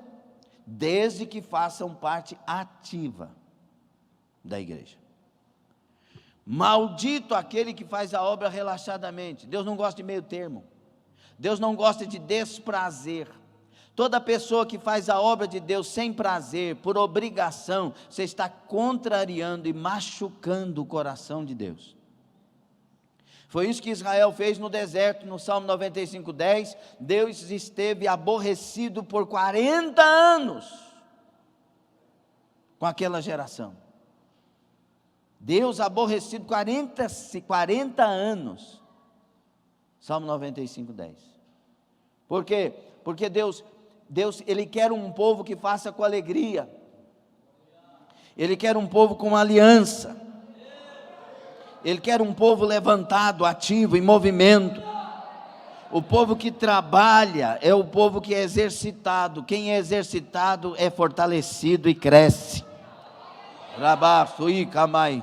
desde que façam parte ativa da igreja. Maldito aquele que faz a obra relaxadamente. Deus não gosta de meio termo, Deus não gosta de desprazer. Toda pessoa que faz a obra de Deus sem prazer, por obrigação, você está contrariando e machucando o coração de Deus. Foi isso que Israel fez no deserto, no Salmo 95:10, Deus esteve aborrecido por 40 anos com aquela geração. Deus aborrecido 40 anos, Salmo 95:10. Por quê? Porque Deus, Ele quer um povo que faça com alegria, Ele quer um povo com aliança, Ele quer um povo levantado, ativo, em movimento. O povo que trabalha é o povo que é exercitado. Quem é exercitado é fortalecido e cresce.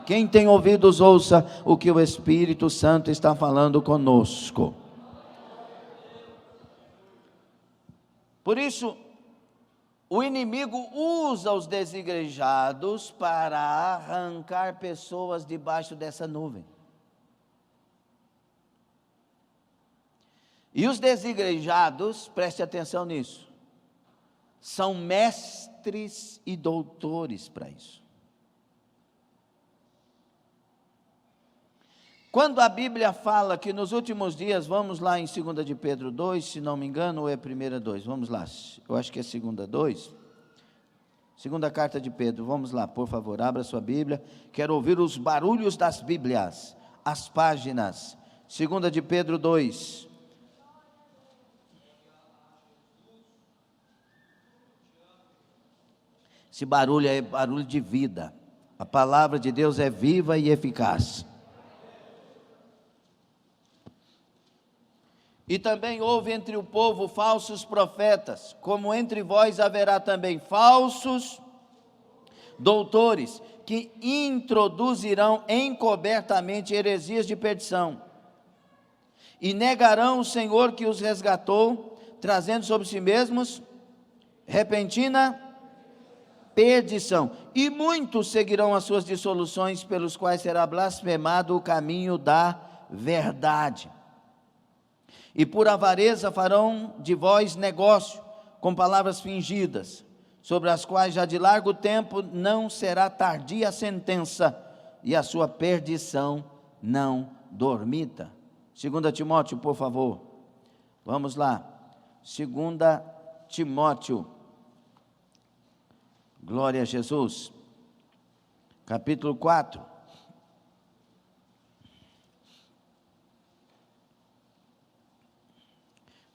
Quem tem ouvidos, ouça o que o Espírito Santo está falando conosco. Por isso, o inimigo usa os desigrejados para arrancar pessoas debaixo dessa nuvem. E os desigrejados, preste atenção nisso, são mestres e doutores para isso. Quando a Bíblia fala que nos últimos dias, vamos lá em 2 de Pedro 2, se não me engano, ou é 1 2, vamos lá, eu acho que é 2 2, segunda carta de Pedro, vamos lá, por favor, abra sua Bíblia, quero ouvir os barulhos das Bíblias, as páginas, 2 de Pedro 2, esse barulho é barulho de vida, a palavra de Deus é viva e eficaz. E também houve entre o povo falsos profetas, como entre vós haverá também falsos doutores, que introduzirão encobertamente heresias de perdição, e negarão o Senhor que os resgatou, trazendo sobre si mesmos repentina perdição. E muitos seguirão as suas dissoluções, pelos quais será blasfemado o caminho da verdade. E por avareza farão de vós negócio, com palavras fingidas, sobre as quais já de largo tempo não será tardia a sentença, e a sua perdição não dormita. 2 Timóteo, por favor, vamos lá, 2 Timóteo, glória a Jesus, capítulo 4.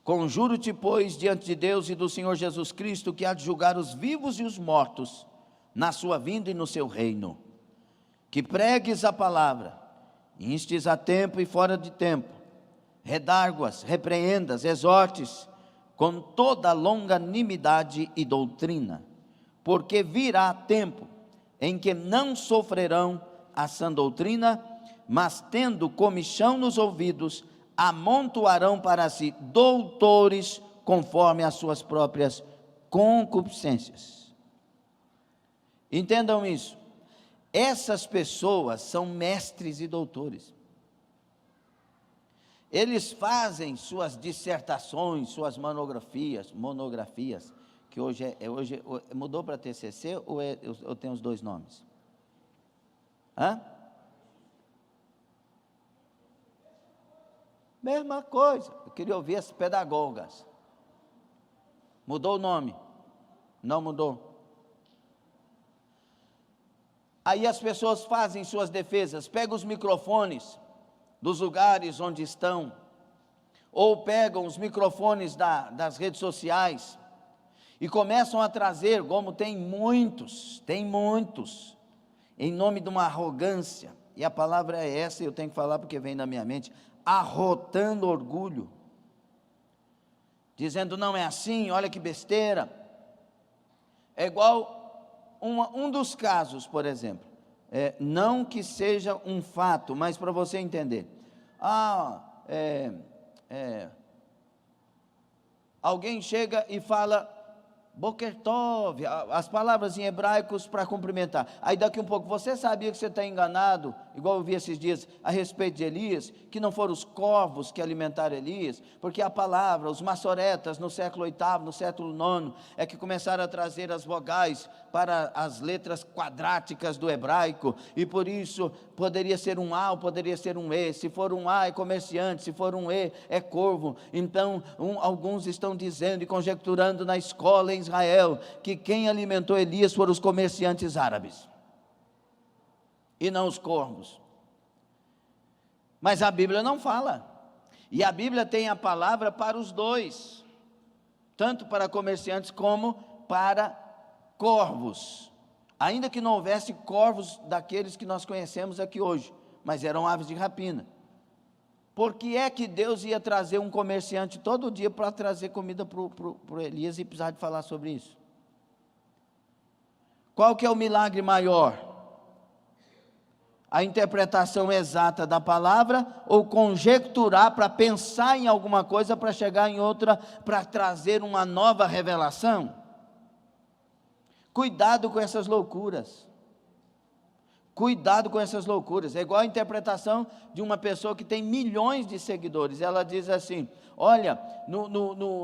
Conjuro-te, pois, diante de Deus e do Senhor Jesus Cristo, que há de julgar os vivos e os mortos, na sua vinda e no seu reino, que pregues a palavra, instes a tempo e fora de tempo, redarguas, repreendas, exortes, com toda longanimidade e doutrina, porque virá tempo em que não sofrerão a sã doutrina, mas tendo comichão nos ouvidos, amontoarão para si doutores conforme as suas próprias concupiscências. Entendam isso. Essas pessoas são mestres e doutores. Eles fazem suas dissertações, suas monografias, que hoje mudou para TCC ou tem os dois nomes? Hã? Mesma coisa, eu queria ouvir as pedagogas. Mudou o nome? Não mudou. Aí as pessoas fazem suas defesas, pegam os microfones dos lugares onde estão, ou pegam os microfones das redes sociais, e começam a trazer, como tem muitos, em nome de uma arrogância, e a palavra é essa, eu tenho que falar porque vem na minha mente, arrotando orgulho, dizendo não é assim, olha que besteira. É igual um dos casos, por exemplo, não que seja um fato, mas para você entender, alguém chega e fala Boker Tov, as palavras em hebraicos para cumprimentar. Aí daqui um pouco, você sabia que você está enganado, igual eu vi esses dias, a respeito de Elias, que não foram os corvos que alimentaram Elias, porque a palavra, os maçoretas no século VIII, no século IX, é que começaram a trazer as vogais para as letras quadráticas do hebraico, e por isso poderia ser um A ou poderia ser um E, se for um A é comerciante, se for um E é corvo. Então alguns estão dizendo e conjecturando na escola em Israel, que quem alimentou Elias foram os comerciantes árabes, e não os corvos. Mas a Bíblia não fala, e a Bíblia tem a palavra para os dois, tanto para comerciantes como para corvos, ainda que não houvesse corvos daqueles que nós conhecemos aqui hoje, mas eram aves de rapina. Por que é que Deus ia trazer um comerciante todo dia para trazer comida para o Elias e precisar de falar sobre isso? Qual que é o milagre maior? A interpretação exata da palavra ou conjecturar para pensar em alguma coisa para chegar em outra, para trazer uma nova revelação? Cuidado com essas loucuras. Cuidado com essas loucuras. É igual a interpretação de uma pessoa que tem milhões de seguidores. Ela diz assim: olha,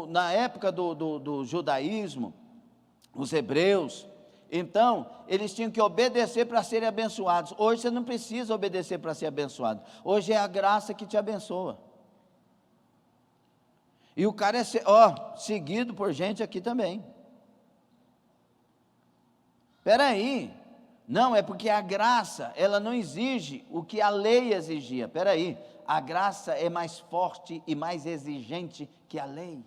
na época do judaísmo, os hebreus, então, eles tinham que obedecer para serem abençoados. Hoje você não precisa obedecer para ser abençoado. Hoje é a graça que te abençoa. E o cara é seguido por gente aqui também. Espera aí. Não, é porque a graça, ela não exige o que a lei exigia. Espera aí, a graça é mais forte e mais exigente que a lei.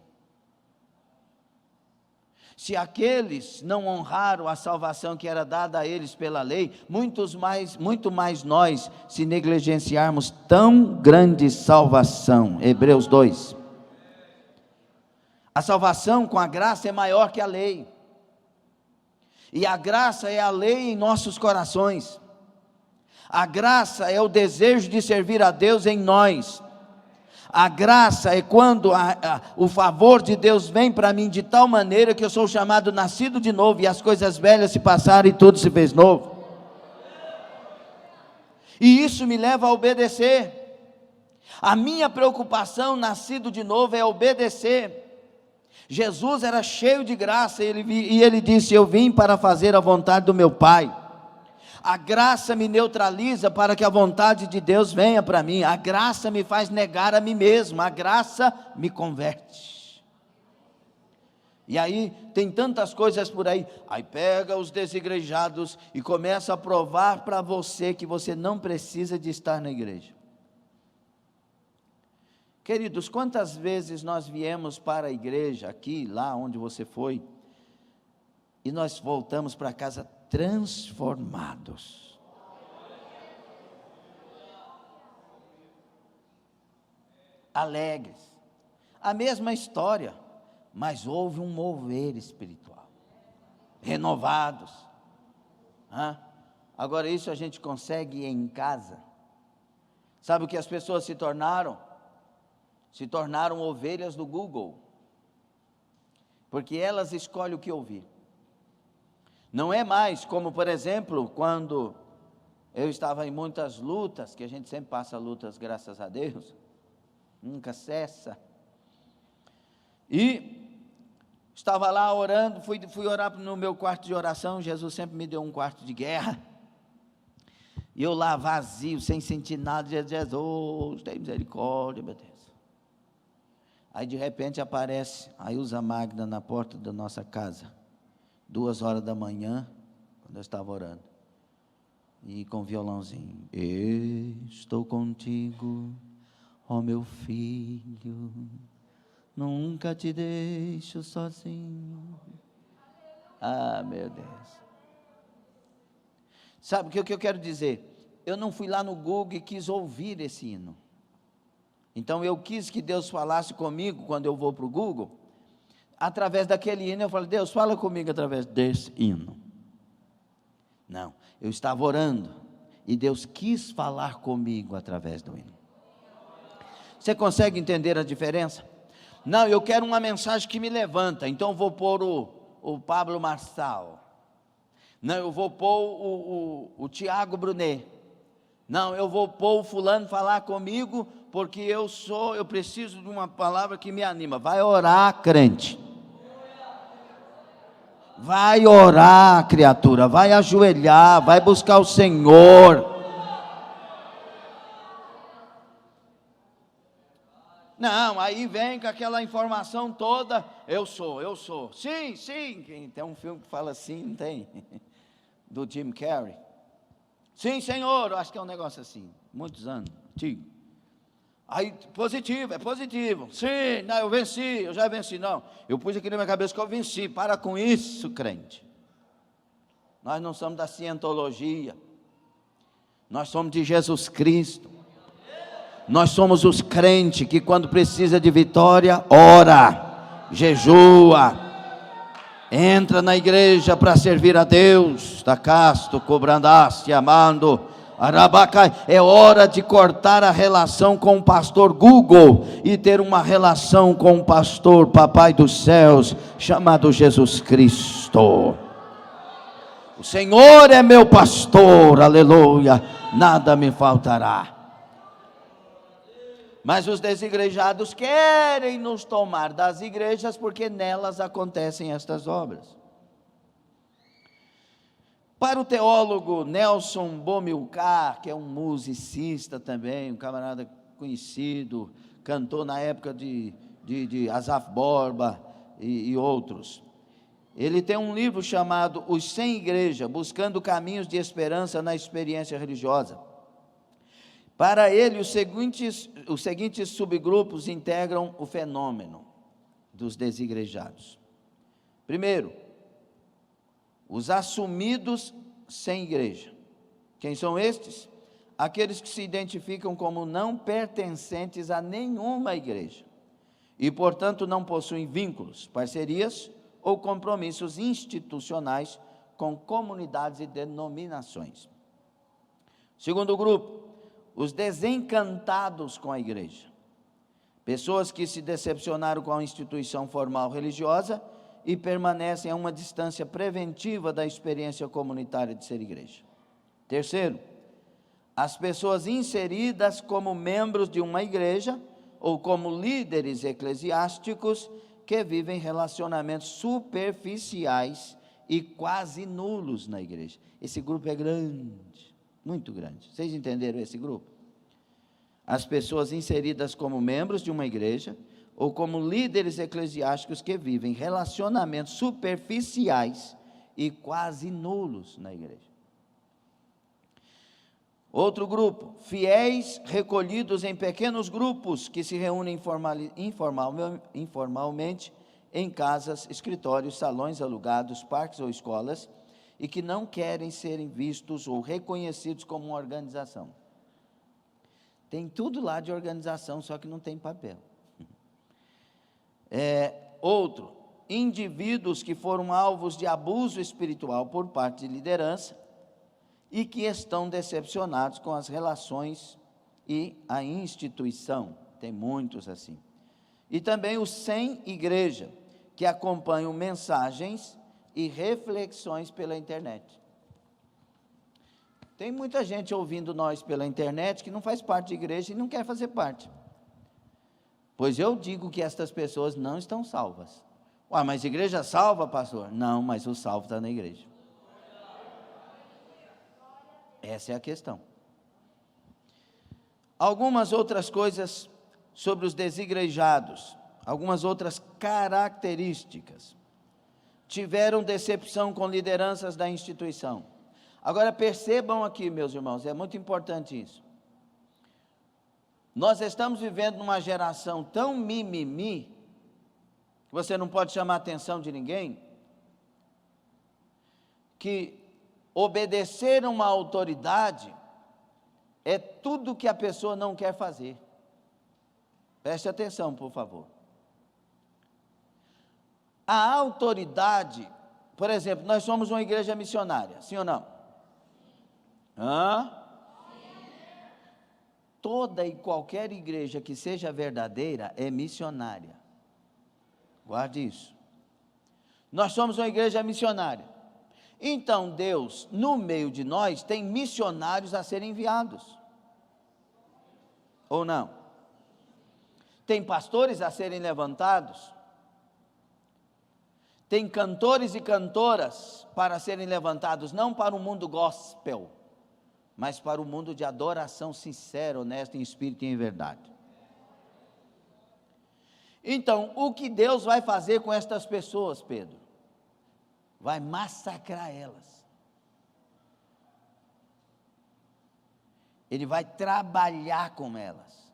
Se aqueles não honraram a salvação que era dada a eles pela lei, muito mais nós, se negligenciarmos tão grande salvação. Hebreus 2. A salvação com a graça é maior que a lei. E a graça é a lei em nossos corações. A graça é o desejo de servir a Deus em nós. A graça é quando o favor de Deus vem para mim de tal maneira que eu sou chamado nascido de novo, e as coisas velhas se passaram e tudo se fez novo. E isso me leva a obedecer. A minha preocupação, nascido de novo, é obedecer. Jesus era cheio de graça, e ele disse: eu vim para fazer a vontade do meu Pai. A graça me neutraliza para que a vontade de Deus venha para mim. A graça me faz negar a mim mesmo. A graça me converte. E aí tem tantas coisas por aí. Aí pega os desigrejados e começa a provar para você que você não precisa de estar na igreja. Queridos, quantas vezes nós viemos para a igreja, aqui, lá onde você foi, e nós voltamos para casa transformados. Alegres. A mesma história, mas houve um mover espiritual. Renovados. Agora isso a gente consegue em casa. Sabe o que as pessoas se tornaram? Se tornaram ovelhas do Google. Porque elas escolhem o que ouvir. Não é mais como, por exemplo, quando eu estava em muitas lutas, que a gente sempre passa lutas, graças a Deus, nunca cessa. E estava lá orando, fui orar no meu quarto de oração. Jesus sempre me deu um quarto de guerra. E eu lá vazio, sem sentir nada. Jesus, tem misericórdia, meu Deus. Aí de repente aparece a Ilza Magna na porta da nossa casa, 2 horas da manhã, quando eu estava orando, e com violãozinho: estou contigo, ó meu filho, nunca te deixo sozinho. Ah, meu Deus. Sabe o que eu quero dizer? Eu não fui lá no Google e quis ouvir esse hino. Então eu quis que Deus falasse comigo quando eu vou para o Google. Através daquele hino eu falei: Deus, fala comigo através desse hino. Não, eu estava orando e Deus quis falar comigo através do hino. Você consegue entender a diferença? Não, eu quero uma mensagem que me levanta, então eu vou pôr o Pablo Marçal. Não, eu vou pôr o Tiago Brunet. Não, eu vou pôr o fulano falar comigo, porque eu preciso de uma palavra que me anima. Vai orar, crente. Vai orar, criatura, vai ajoelhar, vai buscar o Senhor. Não, aí vem com aquela informação toda: eu sou. Sim, tem um filme que fala assim, não tem? Do Jim Carrey. Sim, Senhor, acho que é um negócio assim, muitos anos, antigo. Aí, é positivo. Sim, não, eu já venci. Não, eu pus aqui na minha cabeça que eu venci. Para com isso, crente. Nós não somos da cientologia. Nós somos de Jesus Cristo. Nós somos os crentes que quando precisa de vitória, ora, jejua, entra na igreja para servir a Deus. Tacasto, cobrandaste, amando. Arabacai. É hora de cortar a relação com o pastor Google e ter uma relação com o pastor Papai dos céus, chamado Jesus Cristo. O Senhor é meu pastor, aleluia, nada me faltará. Mas os desigrejados querem nos tomar das igrejas, porque nelas acontecem estas obras. Para o teólogo Nelson Bomilcar, que é um musicista também, um camarada conhecido, cantou na época de Asaf Borba e outros. Ele tem um livro chamado Os Sem Igreja, Buscando Caminhos de Esperança na Experiência Religiosa. Para ele, os seguintes subgrupos integram o fenômeno dos desigrejados. Primeiro, os assumidos sem igreja. Quem são estes? Aqueles que se identificam como não pertencentes a nenhuma igreja e, portanto, não possuem vínculos, parcerias ou compromissos institucionais com comunidades e denominações. Segundo grupo, os desencantados com a igreja. Pessoas que se decepcionaram com a instituição formal religiosa e permanecem a uma distância preventiva da experiência comunitária de ser igreja. Terceiro, as pessoas inseridas como membros de uma igreja ou como líderes eclesiásticos que vivem relacionamentos superficiais e quase nulos na igreja. Esse grupo é grande, muito grande. Vocês entenderam esse grupo? As pessoas inseridas como membros de uma igreja ou como líderes eclesiásticos que vivem relacionamentos superficiais e quase nulos na igreja. Outro grupo, fiéis recolhidos em pequenos grupos que se reúnem informalmente em casas, escritórios, salões alugados, parques ou escolas, e que não querem serem vistos ou reconhecidos como uma organização. Tem tudo lá de organização, só que não tem papel. Outro, indivíduos que foram alvos de abuso espiritual por parte de liderança e que estão decepcionados com as relações e a instituição. Tem muitos assim. E também os sem igreja, que acompanham mensagens e reflexões pela internet. Tem muita gente ouvindo nós pela internet que não faz parte de igreja e não quer fazer parte. Pois eu digo que estas pessoas não estão salvas. Ué, mas igreja salva, pastor? Não, mas o salvo está na igreja. Essa é a questão. Algumas outras coisas sobre os desigrejados, algumas outras características. Tiveram decepção com lideranças da instituição. Agora percebam aqui, meus irmãos, é muito importante isso. Nós estamos vivendo numa geração tão mimimi, que você não pode chamar a atenção de ninguém, que obedecer a uma autoridade é tudo que a pessoa não quer fazer. Preste atenção, por favor. A autoridade, por exemplo, nós somos uma igreja missionária, sim ou não? Toda e qualquer igreja que seja verdadeira é missionária. Guarde isso. Nós somos uma igreja missionária. Então Deus, no meio de nós, tem missionários a serem enviados. Ou não? Tem pastores a serem levantados. Tem cantores e cantoras para serem levantados, não para o mundo gospel, mas para o mundo de adoração sincera, honesta, em espírito e em verdade. Então, o que Deus vai fazer com estas pessoas, Pedro? Vai massacrar elas. Ele vai trabalhar com elas.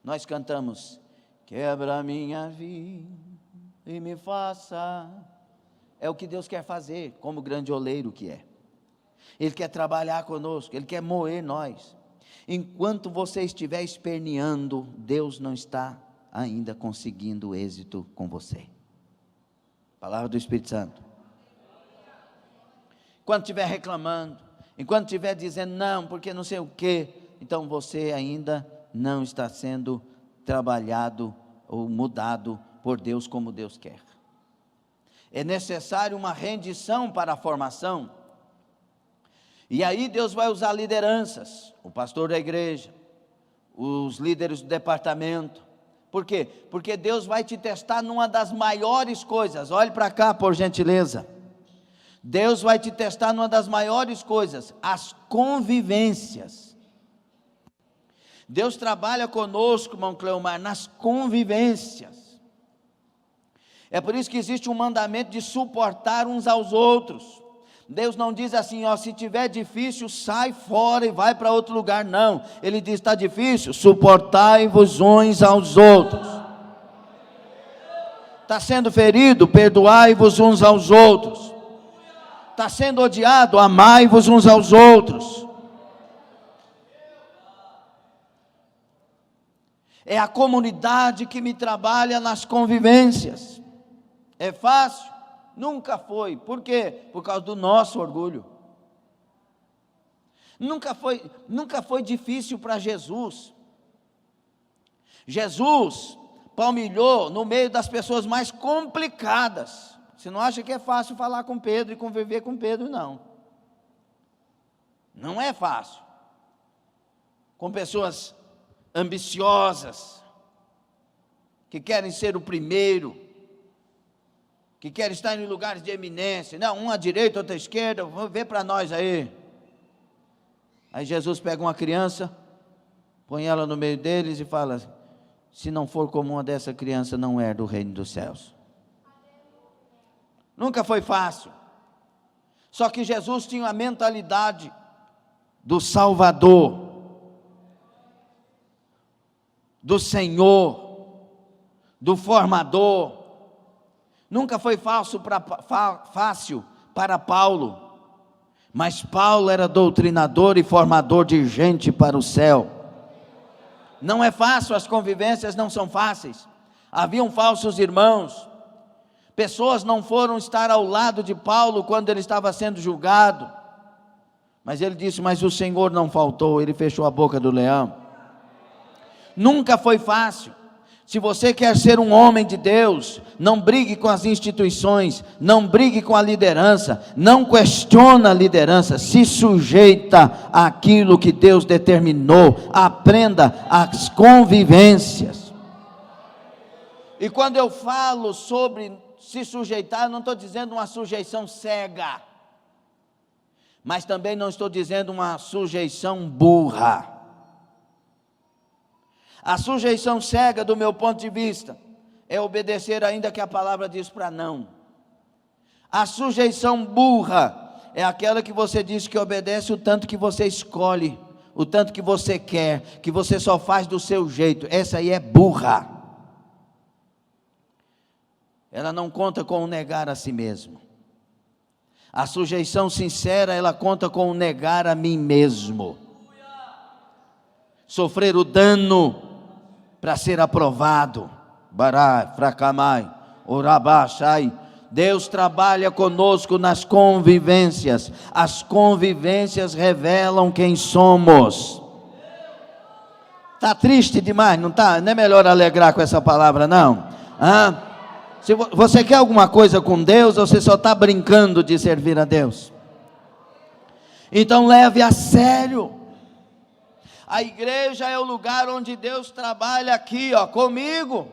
Nós cantamos, quebra minha vida e me faça. É o que Deus quer fazer, como grande oleiro que é. Ele quer trabalhar conosco, Ele quer moer nós. Enquanto você estiver esperneando, Deus não está ainda conseguindo êxito com você. Palavra do Espírito Santo. Enquanto estiver reclamando, enquanto estiver dizendo não, porque não sei o quê, então você ainda não está sendo trabalhado ou mudado por Deus como Deus quer. É necessário uma rendição para a formação. E aí Deus vai usar lideranças, o pastor da igreja, os líderes do departamento. Por quê? Porque Deus vai te testar numa das maiores coisas. Olhe para cá, por gentileza. Deus vai te testar numa das maiores coisas, as convivências. Deus trabalha conosco, irmão Cleomar, nas convivências. É por isso que existe um mandamento de suportar uns aos outros. Deus não diz assim, se tiver difícil, sai fora e vai para outro lugar, não. Ele diz, está difícil, suportai-vos uns aos outros. Está sendo ferido, perdoai-vos uns aos outros. Está sendo odiado, amai-vos uns aos outros. É a comunidade que me trabalha nas convivências. É fácil? Nunca foi. Por quê? Por causa do nosso orgulho. Nunca foi difícil para Jesus. Jesus palmilhou no meio das pessoas mais complicadas. Você não acha que é fácil falar com Pedro e conviver com Pedro, não. Não é fácil. Com pessoas ambiciosas, que querem ser o primeiro, que querem estar em lugares de eminência. Não, um à direita, outro à esquerda, vamos ver para nós aí. Aí Jesus pega uma criança, põe ela no meio deles e fala, se não for como uma dessa criança, não herda o reino dos céus. Nunca foi fácil. Só que Jesus tinha a mentalidade do Salvador, do Senhor, do Formador. Nunca foi fácil para Paulo, mas Paulo era doutrinador e formador de gente para o céu. Não é fácil, as convivências não são fáceis. Haviam falsos irmãos. Pessoas não foram estar ao lado de Paulo quando ele estava sendo julgado. Mas ele disse, mas o Senhor não faltou, ele fechou a boca do leão. Nunca foi fácil. Se você quer ser um homem de Deus, não brigue com as instituições, não brigue com a liderança, não questiona a liderança, se sujeita àquilo que Deus determinou, aprenda as convivências. E quando eu falo sobre se sujeitar, eu não estou dizendo uma sujeição cega, mas também não estou dizendo uma sujeição burra. A sujeição cega, do meu ponto de vista, é obedecer ainda que a palavra diz para não. A sujeição burra é aquela que você diz que obedece o tanto que você escolhe, o tanto que você quer, que você só faz do seu jeito. Essa aí é burra. Ela não conta com o negar a si mesmo. A sujeição sincera, ela conta com o negar a mim mesmo. Sofrer o dano para ser aprovado. Barai, fracamai, orabachai. Deus trabalha conosco nas convivências. As convivências revelam quem somos. Está triste demais, não está? Não é melhor alegrar com essa palavra, não? Se você quer alguma coisa com Deus, ou você só está brincando de servir a Deus? Então leve a sério. A igreja é o lugar onde Deus trabalha aqui, comigo.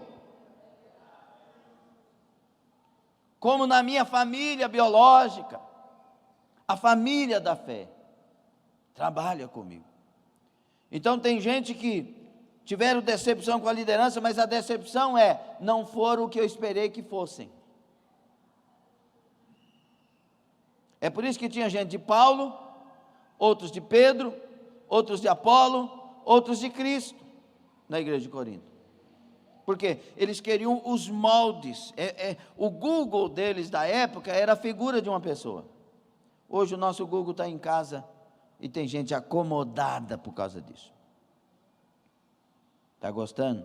Como na minha família biológica, a família da fé trabalha comigo. Então tem gente que tiveram decepção com a liderança, mas a decepção não foram o que eu esperei que fossem. É por isso que tinha gente de Paulo, outros de Pedro, outros de Apolo, outros de Cristo, na igreja de Corinto. Porque eles queriam os moldes. O Google deles da época era a figura de uma pessoa. Hoje o nosso Google está em casa e tem gente acomodada por causa disso. Está gostando?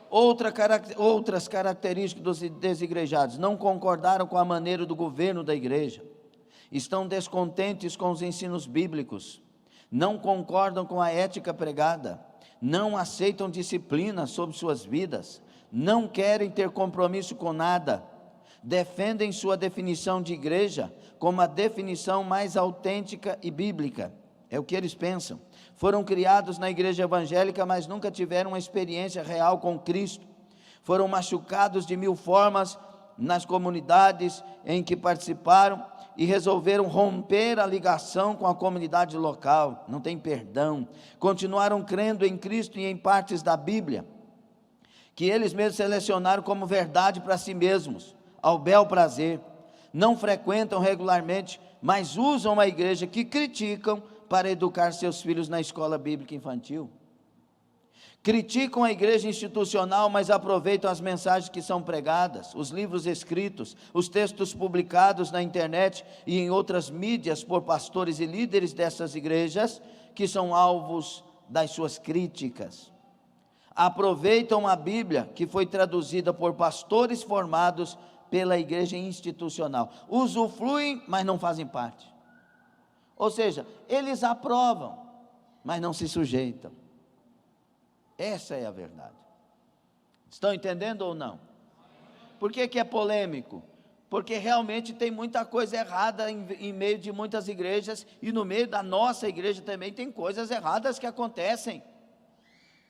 Outras características dos desigrejados: não concordaram com a maneira do governo da igreja, estão descontentes com os ensinos bíblicos, não concordam com a ética pregada, não aceitam disciplina sobre suas vidas, não querem ter compromisso com nada, defendem sua definição de igreja como a definição mais autêntica e bíblica. É o que eles pensam. Foram criados na igreja evangélica, mas nunca tiveram uma experiência real com Cristo. Foram machucados de 1000 formas nas comunidades em que participaram e resolveram romper a ligação com a comunidade local. Não tem perdão. Continuaram crendo em Cristo e em partes da Bíblia que eles mesmos selecionaram como verdade para si mesmos, ao bel prazer. Não frequentam regularmente, mas usam a igreja que criticam para educar seus filhos na escola bíblica infantil. Criticam a igreja institucional, mas aproveitam as mensagens que são pregadas, os livros escritos, os textos publicados na internet e em outras mídias por pastores e líderes dessas igrejas, que são alvos das suas críticas. Aproveitam a Bíblia, que foi traduzida por pastores formados pela igreja institucional. Usufruem, mas não fazem parte. Ou seja, eles aprovam, mas não se sujeitam. Essa é a verdade. Estão entendendo ou não? Por que é polêmico? Porque realmente tem muita coisa errada em meio de muitas igrejas, e no meio da nossa igreja também tem coisas erradas que acontecem.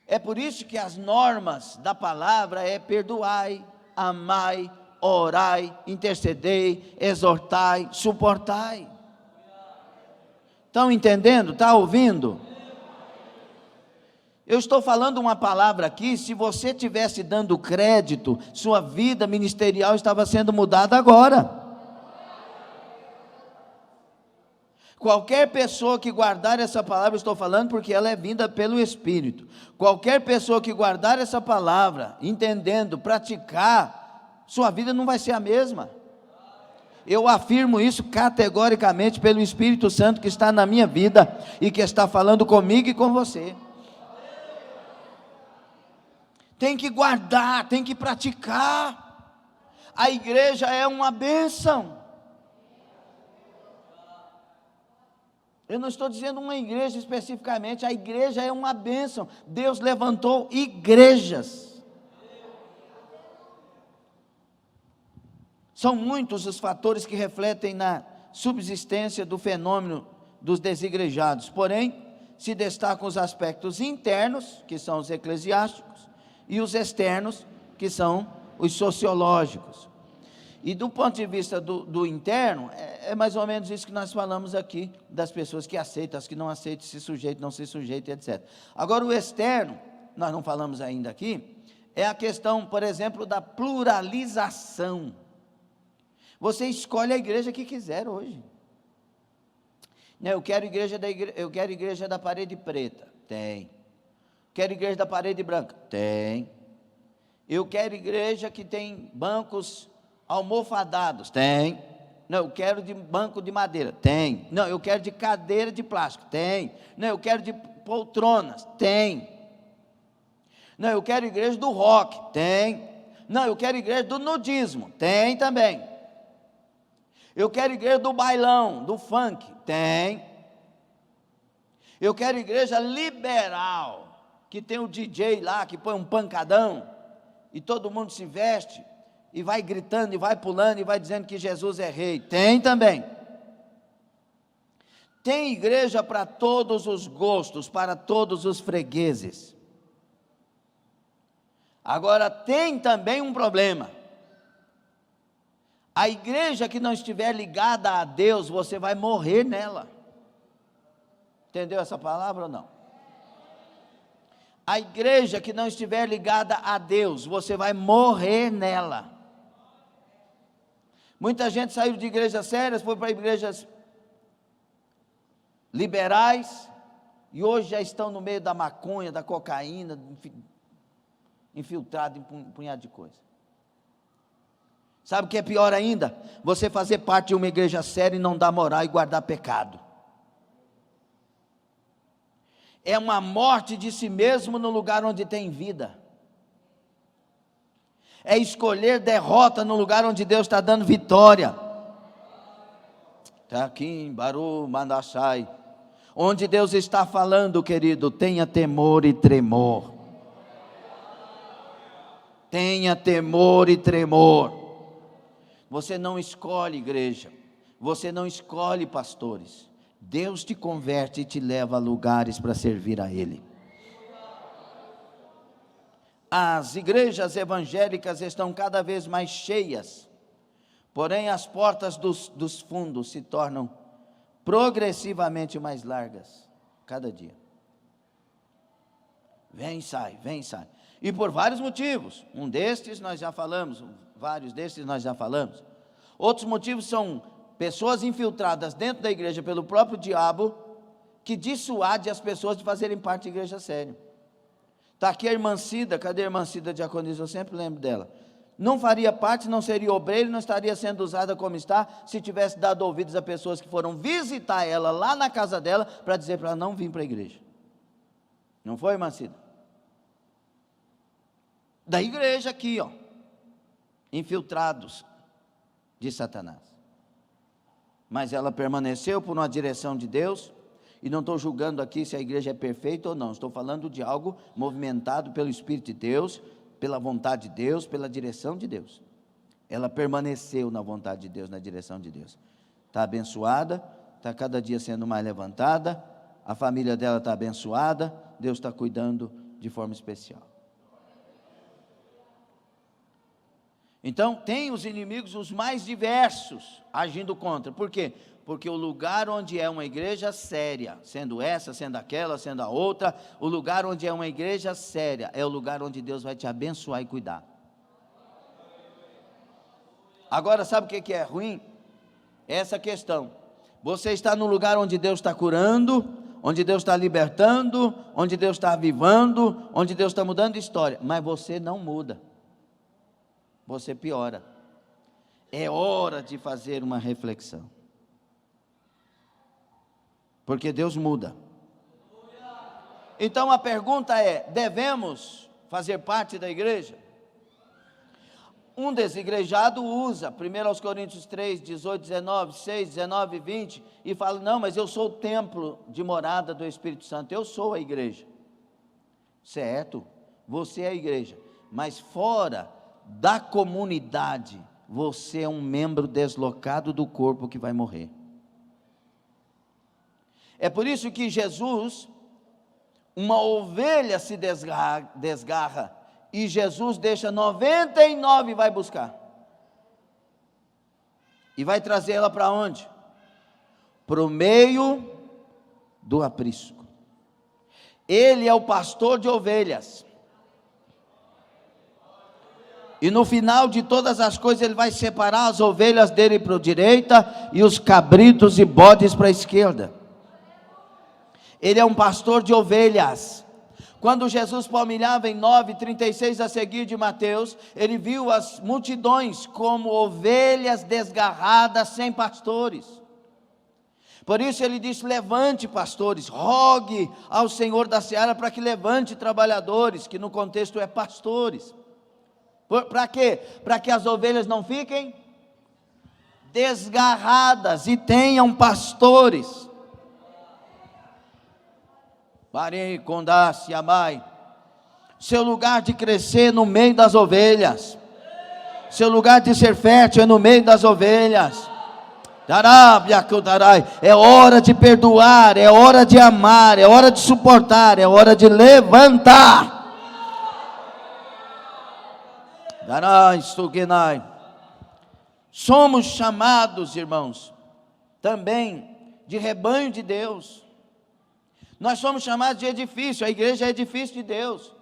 É por isso que as normas da palavra é perdoai, amai, orai, intercedei, exortai, suportai. Estão entendendo? Está ouvindo? Eu estou falando uma palavra aqui, se você estivesse dando crédito, sua vida ministerial estava sendo mudada agora. Qualquer pessoa que guardar essa palavra, eu estou falando porque ela é vinda pelo Espírito. Qualquer pessoa que guardar essa palavra, entendendo, praticar, sua vida não vai ser a mesma. Eu afirmo isso categoricamente pelo Espírito Santo que está na minha vida e que está falando comigo e com você. Tem que guardar, tem que praticar. A igreja é uma bênção. Eu não estou dizendo uma igreja especificamente, a igreja é uma bênção. Deus levantou igrejas. São muitos os fatores que refletem na subsistência do fenômeno dos desigrejados, porém, se destacam os aspectos internos, que são os eclesiásticos, e os externos, que são os sociológicos. E do ponto de vista do interno, é mais ou menos isso que nós falamos aqui, das pessoas que aceitam, as que não aceitam, se sujeitam, não se sujeitam, etc. Agora o externo, nós não falamos ainda aqui, é a questão, por exemplo, da pluralização. Você escolhe a igreja que quiser hoje. Eu quero igreja da parede preta, tem. Quero igreja da parede branca, tem. Eu quero igreja que tem bancos almofadados, tem. Não, eu quero de banco de madeira, tem. Não, eu quero de cadeira de plástico, tem. Não, eu quero de poltronas, tem. Não, eu quero igreja do rock, tem. Não, eu quero igreja do nudismo, tem também. Eu quero igreja do bailão, do funk, tem. Eu quero igreja liberal, que tem o DJ lá, que põe um pancadão, e todo mundo se veste, e vai gritando, e vai pulando, e vai dizendo que Jesus é rei, tem também. Tem igreja para todos os gostos, para todos os fregueses. Agora tem também um problema. A igreja que não estiver ligada a Deus, você vai morrer nela. Entendeu essa palavra ou não? A igreja que não estiver ligada a Deus, você vai morrer nela. Muita gente saiu de igrejas sérias, foi para igrejas liberais, e hoje já estão no meio da maconha, da cocaína, infiltrado em um punhado de coisa. Sabe o que é pior ainda? Você fazer parte de uma igreja séria e não dar moral e guardar pecado. É uma morte de si mesmo no lugar onde tem vida. É escolher derrota no lugar onde Deus está dando vitória. Está aqui em Baru, Mandassai. Onde Deus está falando, querido, tenha temor e tremor. Tenha temor e tremor. Você não escolhe igreja, você não escolhe pastores. Deus te converte e te leva a lugares para servir a Ele. As igrejas evangélicas estão cada vez mais cheias, porém as portas dos fundos se tornam progressivamente mais largas, cada dia. Vem e sai, vem e sai. E por vários motivos, um destes nós já falamos, vários destes nós já falamos. Outros motivos são pessoas infiltradas dentro da igreja pelo próprio diabo, que dissuade as pessoas de fazerem parte da igreja séria. Está aqui a irmã Cida, cadê a irmã Cida diaconisa? Eu sempre lembro dela. Não faria parte, não seria obreiro, não estaria sendo usada como está, se tivesse dado ouvidos a pessoas que foram visitar ela lá na casa dela, para dizer para ela não vir para a igreja. Não foi, irmã Cida? Da igreja aqui, ó, infiltrados de Satanás. Mas ela permaneceu por uma direção de Deus, e não estou julgando aqui se a igreja é perfeita ou não, estou falando de algo movimentado pelo Espírito de Deus, pela vontade de Deus, pela direção de Deus. Ela permaneceu na vontade de Deus, na direção de Deus. Está abençoada, está cada dia sendo mais levantada, a família dela está abençoada, Deus está cuidando de forma especial. Então, tem os inimigos os mais diversos agindo contra. Por quê? Porque o lugar onde é uma igreja séria, sendo essa, sendo aquela, sendo a outra, o lugar onde é uma igreja séria, é o lugar onde Deus vai te abençoar e cuidar. Agora, sabe o que é ruim? Essa questão. Você está no lugar onde Deus está curando, onde Deus está libertando, onde Deus está avivando, onde Deus está mudando história, mas você não muda. Você piora. É hora de fazer uma reflexão. Porque Deus muda. Então a pergunta é: devemos fazer parte da igreja? Um desigrejado usa 1 Coríntios 3, 18, 19, 6, 19 e 20 e fala: não, mas eu sou o templo de morada do Espírito Santo, eu sou a igreja. Certo, você é a igreja, mas fora da comunidade, você é um membro deslocado do corpo que vai morrer. É por isso que Jesus, uma ovelha se desgarra, e Jesus deixa 99 e vai buscar. E vai trazer ela para onde? Para o meio do aprisco. Ele é o pastor de ovelhas. E no final de todas as coisas, ele vai separar as ovelhas dele para a direita e os cabritos e bodes para a esquerda. Ele é um pastor de ovelhas. Quando Jesus palmilhava em 9:36 a seguir de Mateus, ele viu as multidões como ovelhas desgarradas sem pastores. Por isso ele disse: levante pastores, rogue ao Senhor da seara para que levante trabalhadores, que no contexto é pastores. Para quê? Para que as ovelhas não fiquem desgarradas e tenham pastores. Parei, condasse, amai. Seu lugar de crescer no meio das ovelhas. Seu lugar de ser fértil é no meio das ovelhas. É hora de perdoar, é hora de amar, é hora de suportar, é hora de levantar. Somos chamados, irmãos, também de rebanho de Deus. Nós somos chamados de edifício. A igreja é edifício de Deus.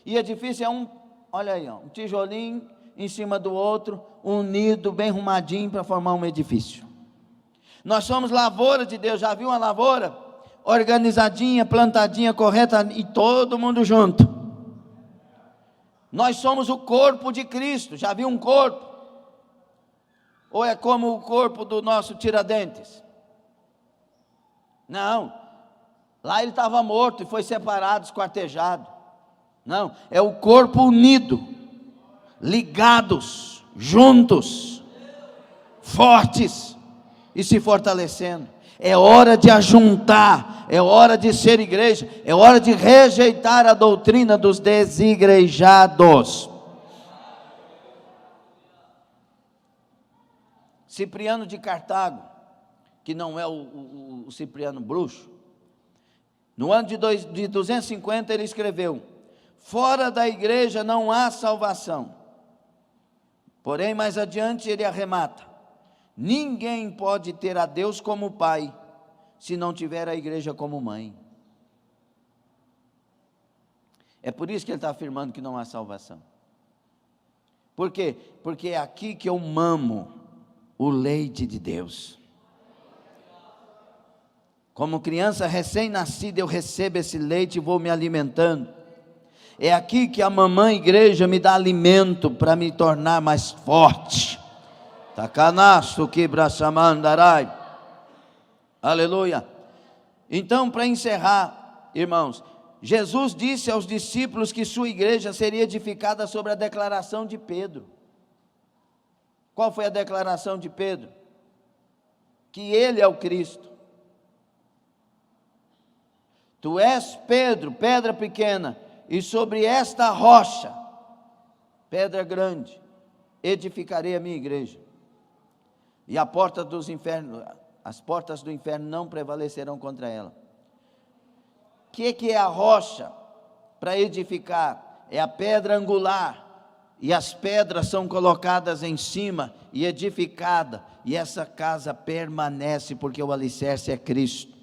E edifício é olha aí, um tijolinho em cima do outro, unido, bem arrumadinho para formar um edifício. Nós somos lavoura de Deus. Já viu uma lavoura? Organizadinha, plantadinha, correta, e todo mundo junto. Nós somos o corpo de Cristo. Já viu um corpo? Ou é como o corpo do nosso Tiradentes? Não. Lá ele estava morto e foi separado, esquartejado. Não, é o corpo unido, ligados, juntos, fortes e se fortalecendo. É hora de ajuntar, é hora de ser igreja, é hora de rejeitar a doutrina dos desigrejados. Cipriano de Cartago, que não é o Cipriano bruxo, no ano de 250 ele escreveu: fora da igreja não há salvação. Porém, mais adiante ele arremata: ninguém pode ter a Deus como pai, se não tiver a igreja como mãe. É por isso que ele está afirmando que não há salvação. Por quê? Porque é aqui que eu mamo o leite de Deus. Como criança recém-nascida, eu recebo esse leite e vou me alimentando. É aqui que a mamãe igreja me dá alimento para me tornar mais forte. Takanasu kibrasamandarai. Aleluia. Então, para encerrar, irmãos, Jesus disse aos discípulos que sua igreja seria edificada sobre a declaração de Pedro. Qual foi a declaração de Pedro? Que ele é o Cristo. Tu és Pedro, pedra pequena, e sobre esta rocha, pedra grande, edificarei a minha igreja. E as portas do inferno não prevalecerão contra ela. O que é a rocha para edificar? É a pedra angular, e as pedras são colocadas em cima e edificada, e essa casa permanece, porque o alicerce é Cristo.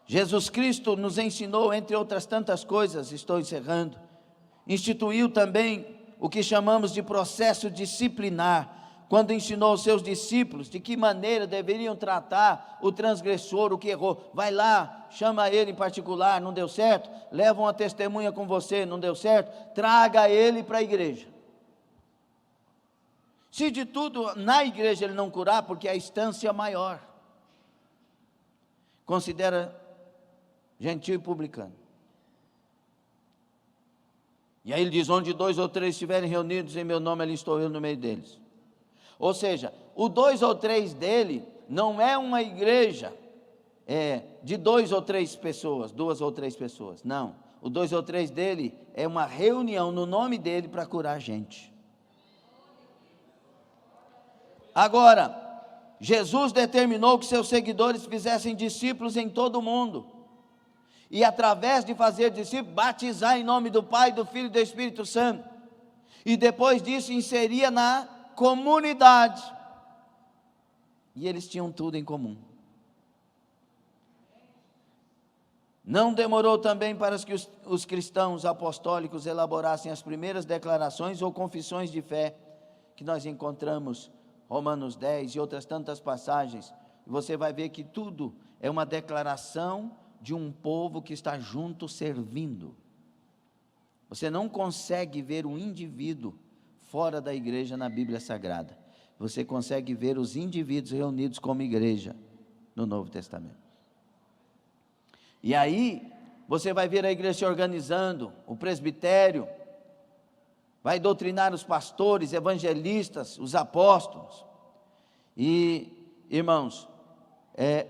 Jesus Cristo nos ensinou, entre outras tantas coisas, estou encerrando, instituiu também o que chamamos de processo disciplinar, quando ensinou aos seus discípulos de que maneira deveriam tratar o transgressor, o que errou. Vai lá, chama ele em particular, não deu certo, leva uma testemunha com você, não deu certo, traga ele para a igreja. Se de tudo na igreja ele não curar, porque é a instância maior, considera gentil e publicano. E aí ele diz, onde 2 ou 3 estiverem reunidos em meu nome, ali estou eu no meio deles. Ou seja, o 2 ou 3 dele não é uma igreja de 2 ou 3 pessoas, 2 ou 3 pessoas, não. O 2 ou 3 dele é uma reunião no nome dele para curar gente. Agora, Jesus determinou que seus seguidores fizessem discípulos em todo o mundo, e através de fazer discípulos, batizar em nome do Pai, do Filho e do Espírito Santo, e depois disso inseria na comunidade, e eles tinham tudo em comum. Não demorou também para que os cristãos apostólicos elaborassem as primeiras declarações ou confissões de fé, que nós encontramos Romanos 10 e outras tantas passagens. Você vai ver que tudo é uma declaração de um povo que está junto servindo. Você não consegue ver um indivíduo fora da igreja na Bíblia Sagrada. Você consegue ver os indivíduos reunidos como igreja no Novo Testamento. E aí, você vai ver a igreja se organizando, o presbitério, vai doutrinar os pastores, evangelistas, os apóstolos. E, irmãos,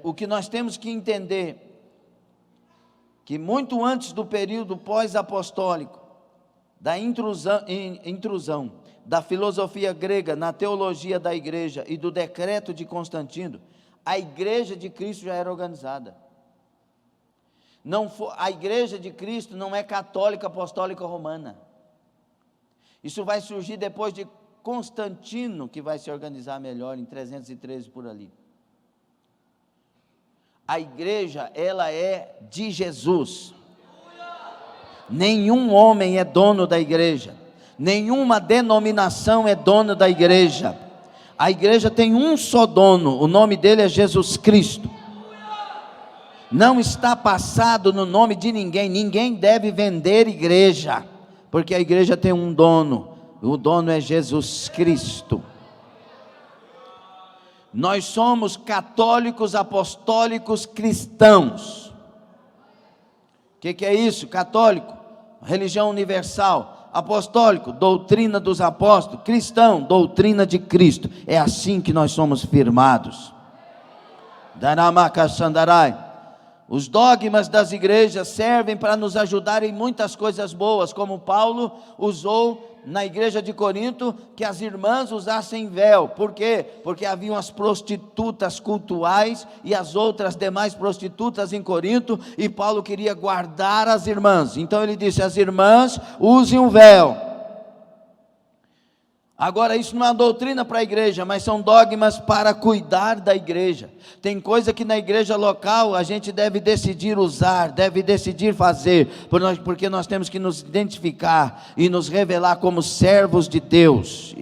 o que nós temos que entender, que muito antes do período pós-apostólico, da intrusão da filosofia grega na teologia da igreja e do decreto de Constantino, a igreja de Cristo já era organizada. A igreja de Cristo não é católica, apostólica ou romana. Isso vai surgir depois de Constantino, que vai se organizar melhor em 313 por ali. A igreja, ela é de Jesus. Nenhum homem é dono da igreja, nenhuma denominação é dona da igreja. A igreja tem um só dono, o nome dele é Jesus Cristo. Não está passado no nome de ninguém, ninguém deve vender igreja, porque a igreja tem um dono, o dono é Jesus Cristo. Nós somos católicos, apostólicos, cristãos. O que é isso? Católico, religião universal. Apostólico, doutrina dos apóstolos. Cristão, doutrina de Cristo. É assim que nós somos firmados. Os dogmas das igrejas servem para nos ajudar em muitas coisas boas, como Paulo usou na igreja de Corinto, que as irmãs usassem véu. Por quê? Porque haviam as prostitutas cultuais e as outras demais prostitutas em Corinto, e Paulo queria guardar as irmãs. Então ele disse, as irmãs usem o véu. Agora, isso não é uma doutrina para a igreja, mas são dogmas para cuidar da igreja. Tem coisa que na igreja local a gente deve decidir usar, deve decidir fazer, porque nós temos que nos identificar e nos revelar como servos de Deus.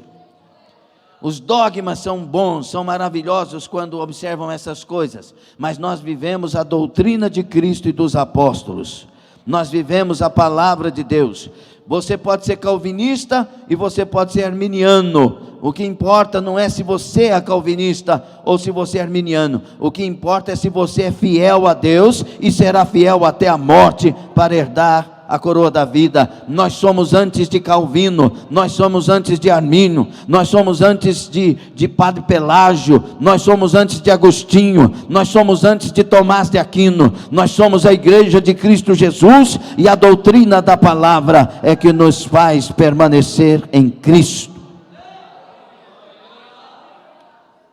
Os dogmas são bons, são maravilhosos quando observam essas coisas, mas nós vivemos a doutrina de Cristo e dos apóstolos. Nós vivemos a palavra de Deus. Você pode ser calvinista e você pode ser arminiano. O que importa não é se você é calvinista ou se você é arminiano. O que importa é se você é fiel a Deus e será fiel até a morte para herdar a coroa da vida. Nós somos antes de Calvino, nós somos antes de Armínio, nós somos antes de Padre Pelágio, nós somos antes de Agostinho, nós somos antes de Tomás de Aquino. Nós somos a igreja de Cristo Jesus, e a doutrina da palavra é que nos faz permanecer em Cristo.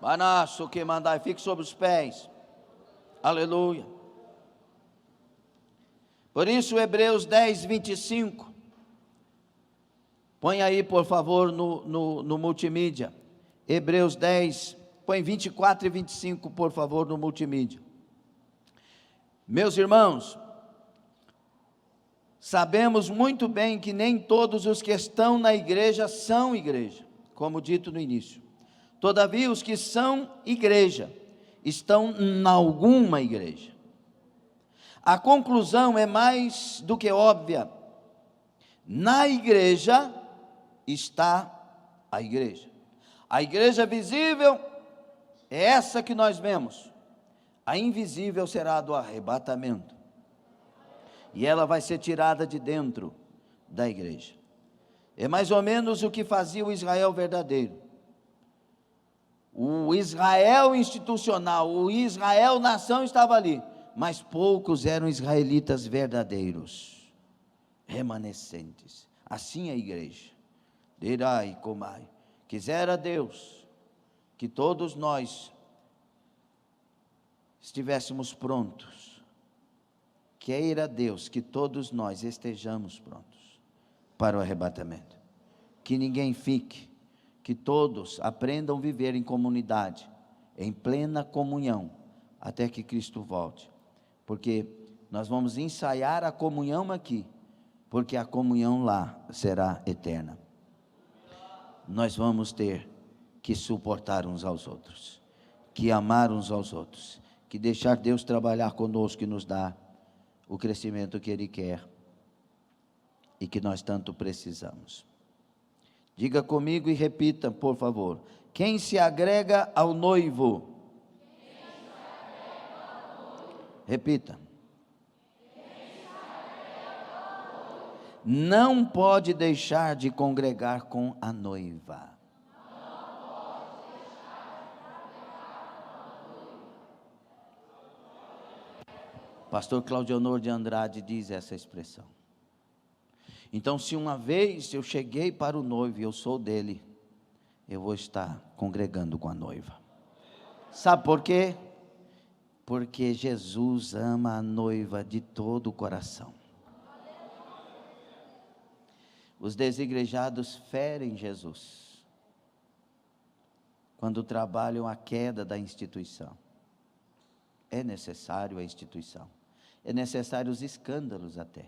Banaço que mandai, fique sobre os pés. Aleluia. Por isso, Hebreus 10, 25, Põe aí, por favor, no multimídia. Hebreus 10, põe 24 e 25, por favor, no multimídia. Meus irmãos, sabemos muito bem que nem todos os que estão na igreja são igreja, como dito no início. Todavia, os que são igreja, estão em alguma igreja. A conclusão é mais do que óbvia. Na igreja está a igreja. A igreja visível é essa que nós vemos. A invisível será do arrebatamento. E ela vai ser tirada de dentro da igreja. É mais ou menos o que fazia o Israel verdadeiro. O Israel institucional, o Israel nação estava ali, mas poucos eram israelitas verdadeiros, remanescentes. Assim é a igreja. Dirai, comai. Quisera Deus que todos nós estivéssemos prontos. Queira Deus que todos nós estejamos prontos para o arrebatamento. Que ninguém fique, que todos aprendam a viver em comunidade, em plena comunhão, até que Cristo volte. Porque nós vamos ensaiar a comunhão aqui, porque a comunhão lá será eterna. Nós vamos ter que suportar uns aos outros, que amar uns aos outros, que deixar Deus trabalhar conosco e nos dar o crescimento que Ele quer e que nós tanto precisamos. Diga comigo e repita, por favor. Quem se agrega ao noivo? Repita. Não pode deixar de congregar com a noiva. Pastor Claudionor de Andrade diz essa expressão. Então, se uma vez eu cheguei para o noivo e eu sou dele, eu vou estar congregando com a noiva. Sabe por quê? Porque Jesus ama a noiva de todo o coração. Os desigrejados ferem Jesus quando trabalham a queda da instituição. É necessário a instituição. É necessário os escândalos até,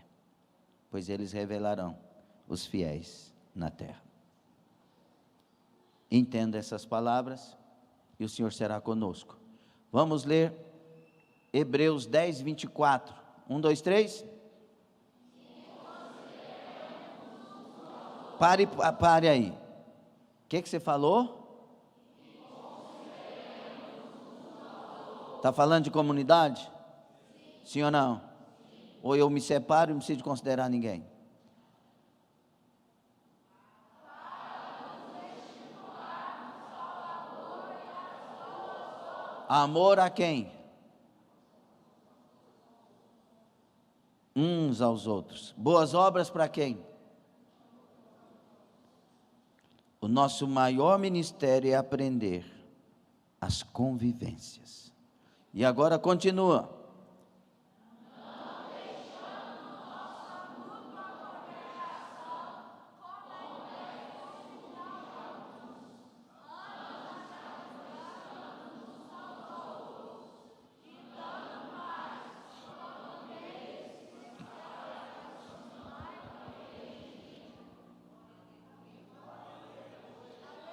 pois eles revelarão os fiéis na terra. Entenda essas palavras e o Senhor será conosco. Vamos ler Hebreus 10, 24. 1, 2, 3. Pare aí. O que você falou? Está falando de comunidade? Sim ou não? Ou eu me separo e não preciso considerar ninguém? Amor a quem? Uns aos outros. Boas obras para quem? O nosso maior ministério é aprender as convivências. E agora continua.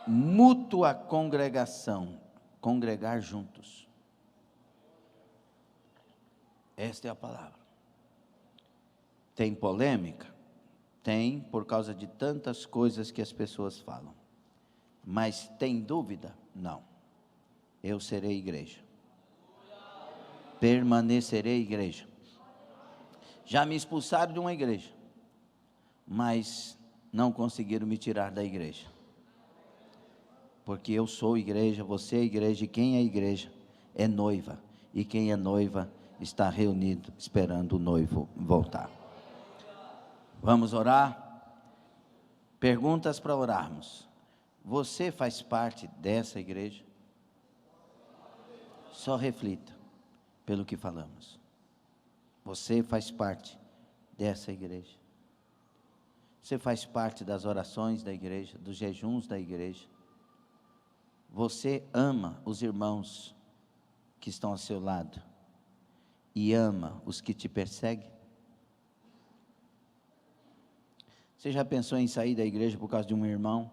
Mútua congregação, congregar juntos. Esta é a palavra. Tem polêmica? Tem, por causa de tantas coisas que as pessoas falam. Mas tem dúvida? Não. Eu serei igreja. Permanecerei igreja. Já me expulsaram de uma igreja, mas não conseguiram me tirar da igreja. Porque eu sou igreja, você é igreja, e quem é igreja é noiva. E quem é noiva está reunido, esperando o noivo voltar. Vamos orar? Perguntas para orarmos. Você faz parte dessa igreja? Só reflita pelo que falamos. Você faz parte dessa igreja? Você faz parte das orações da igreja, dos jejuns da igreja. Você ama os irmãos que estão ao seu lado e ama os que te perseguem? Você já pensou em sair da igreja por causa de um irmão?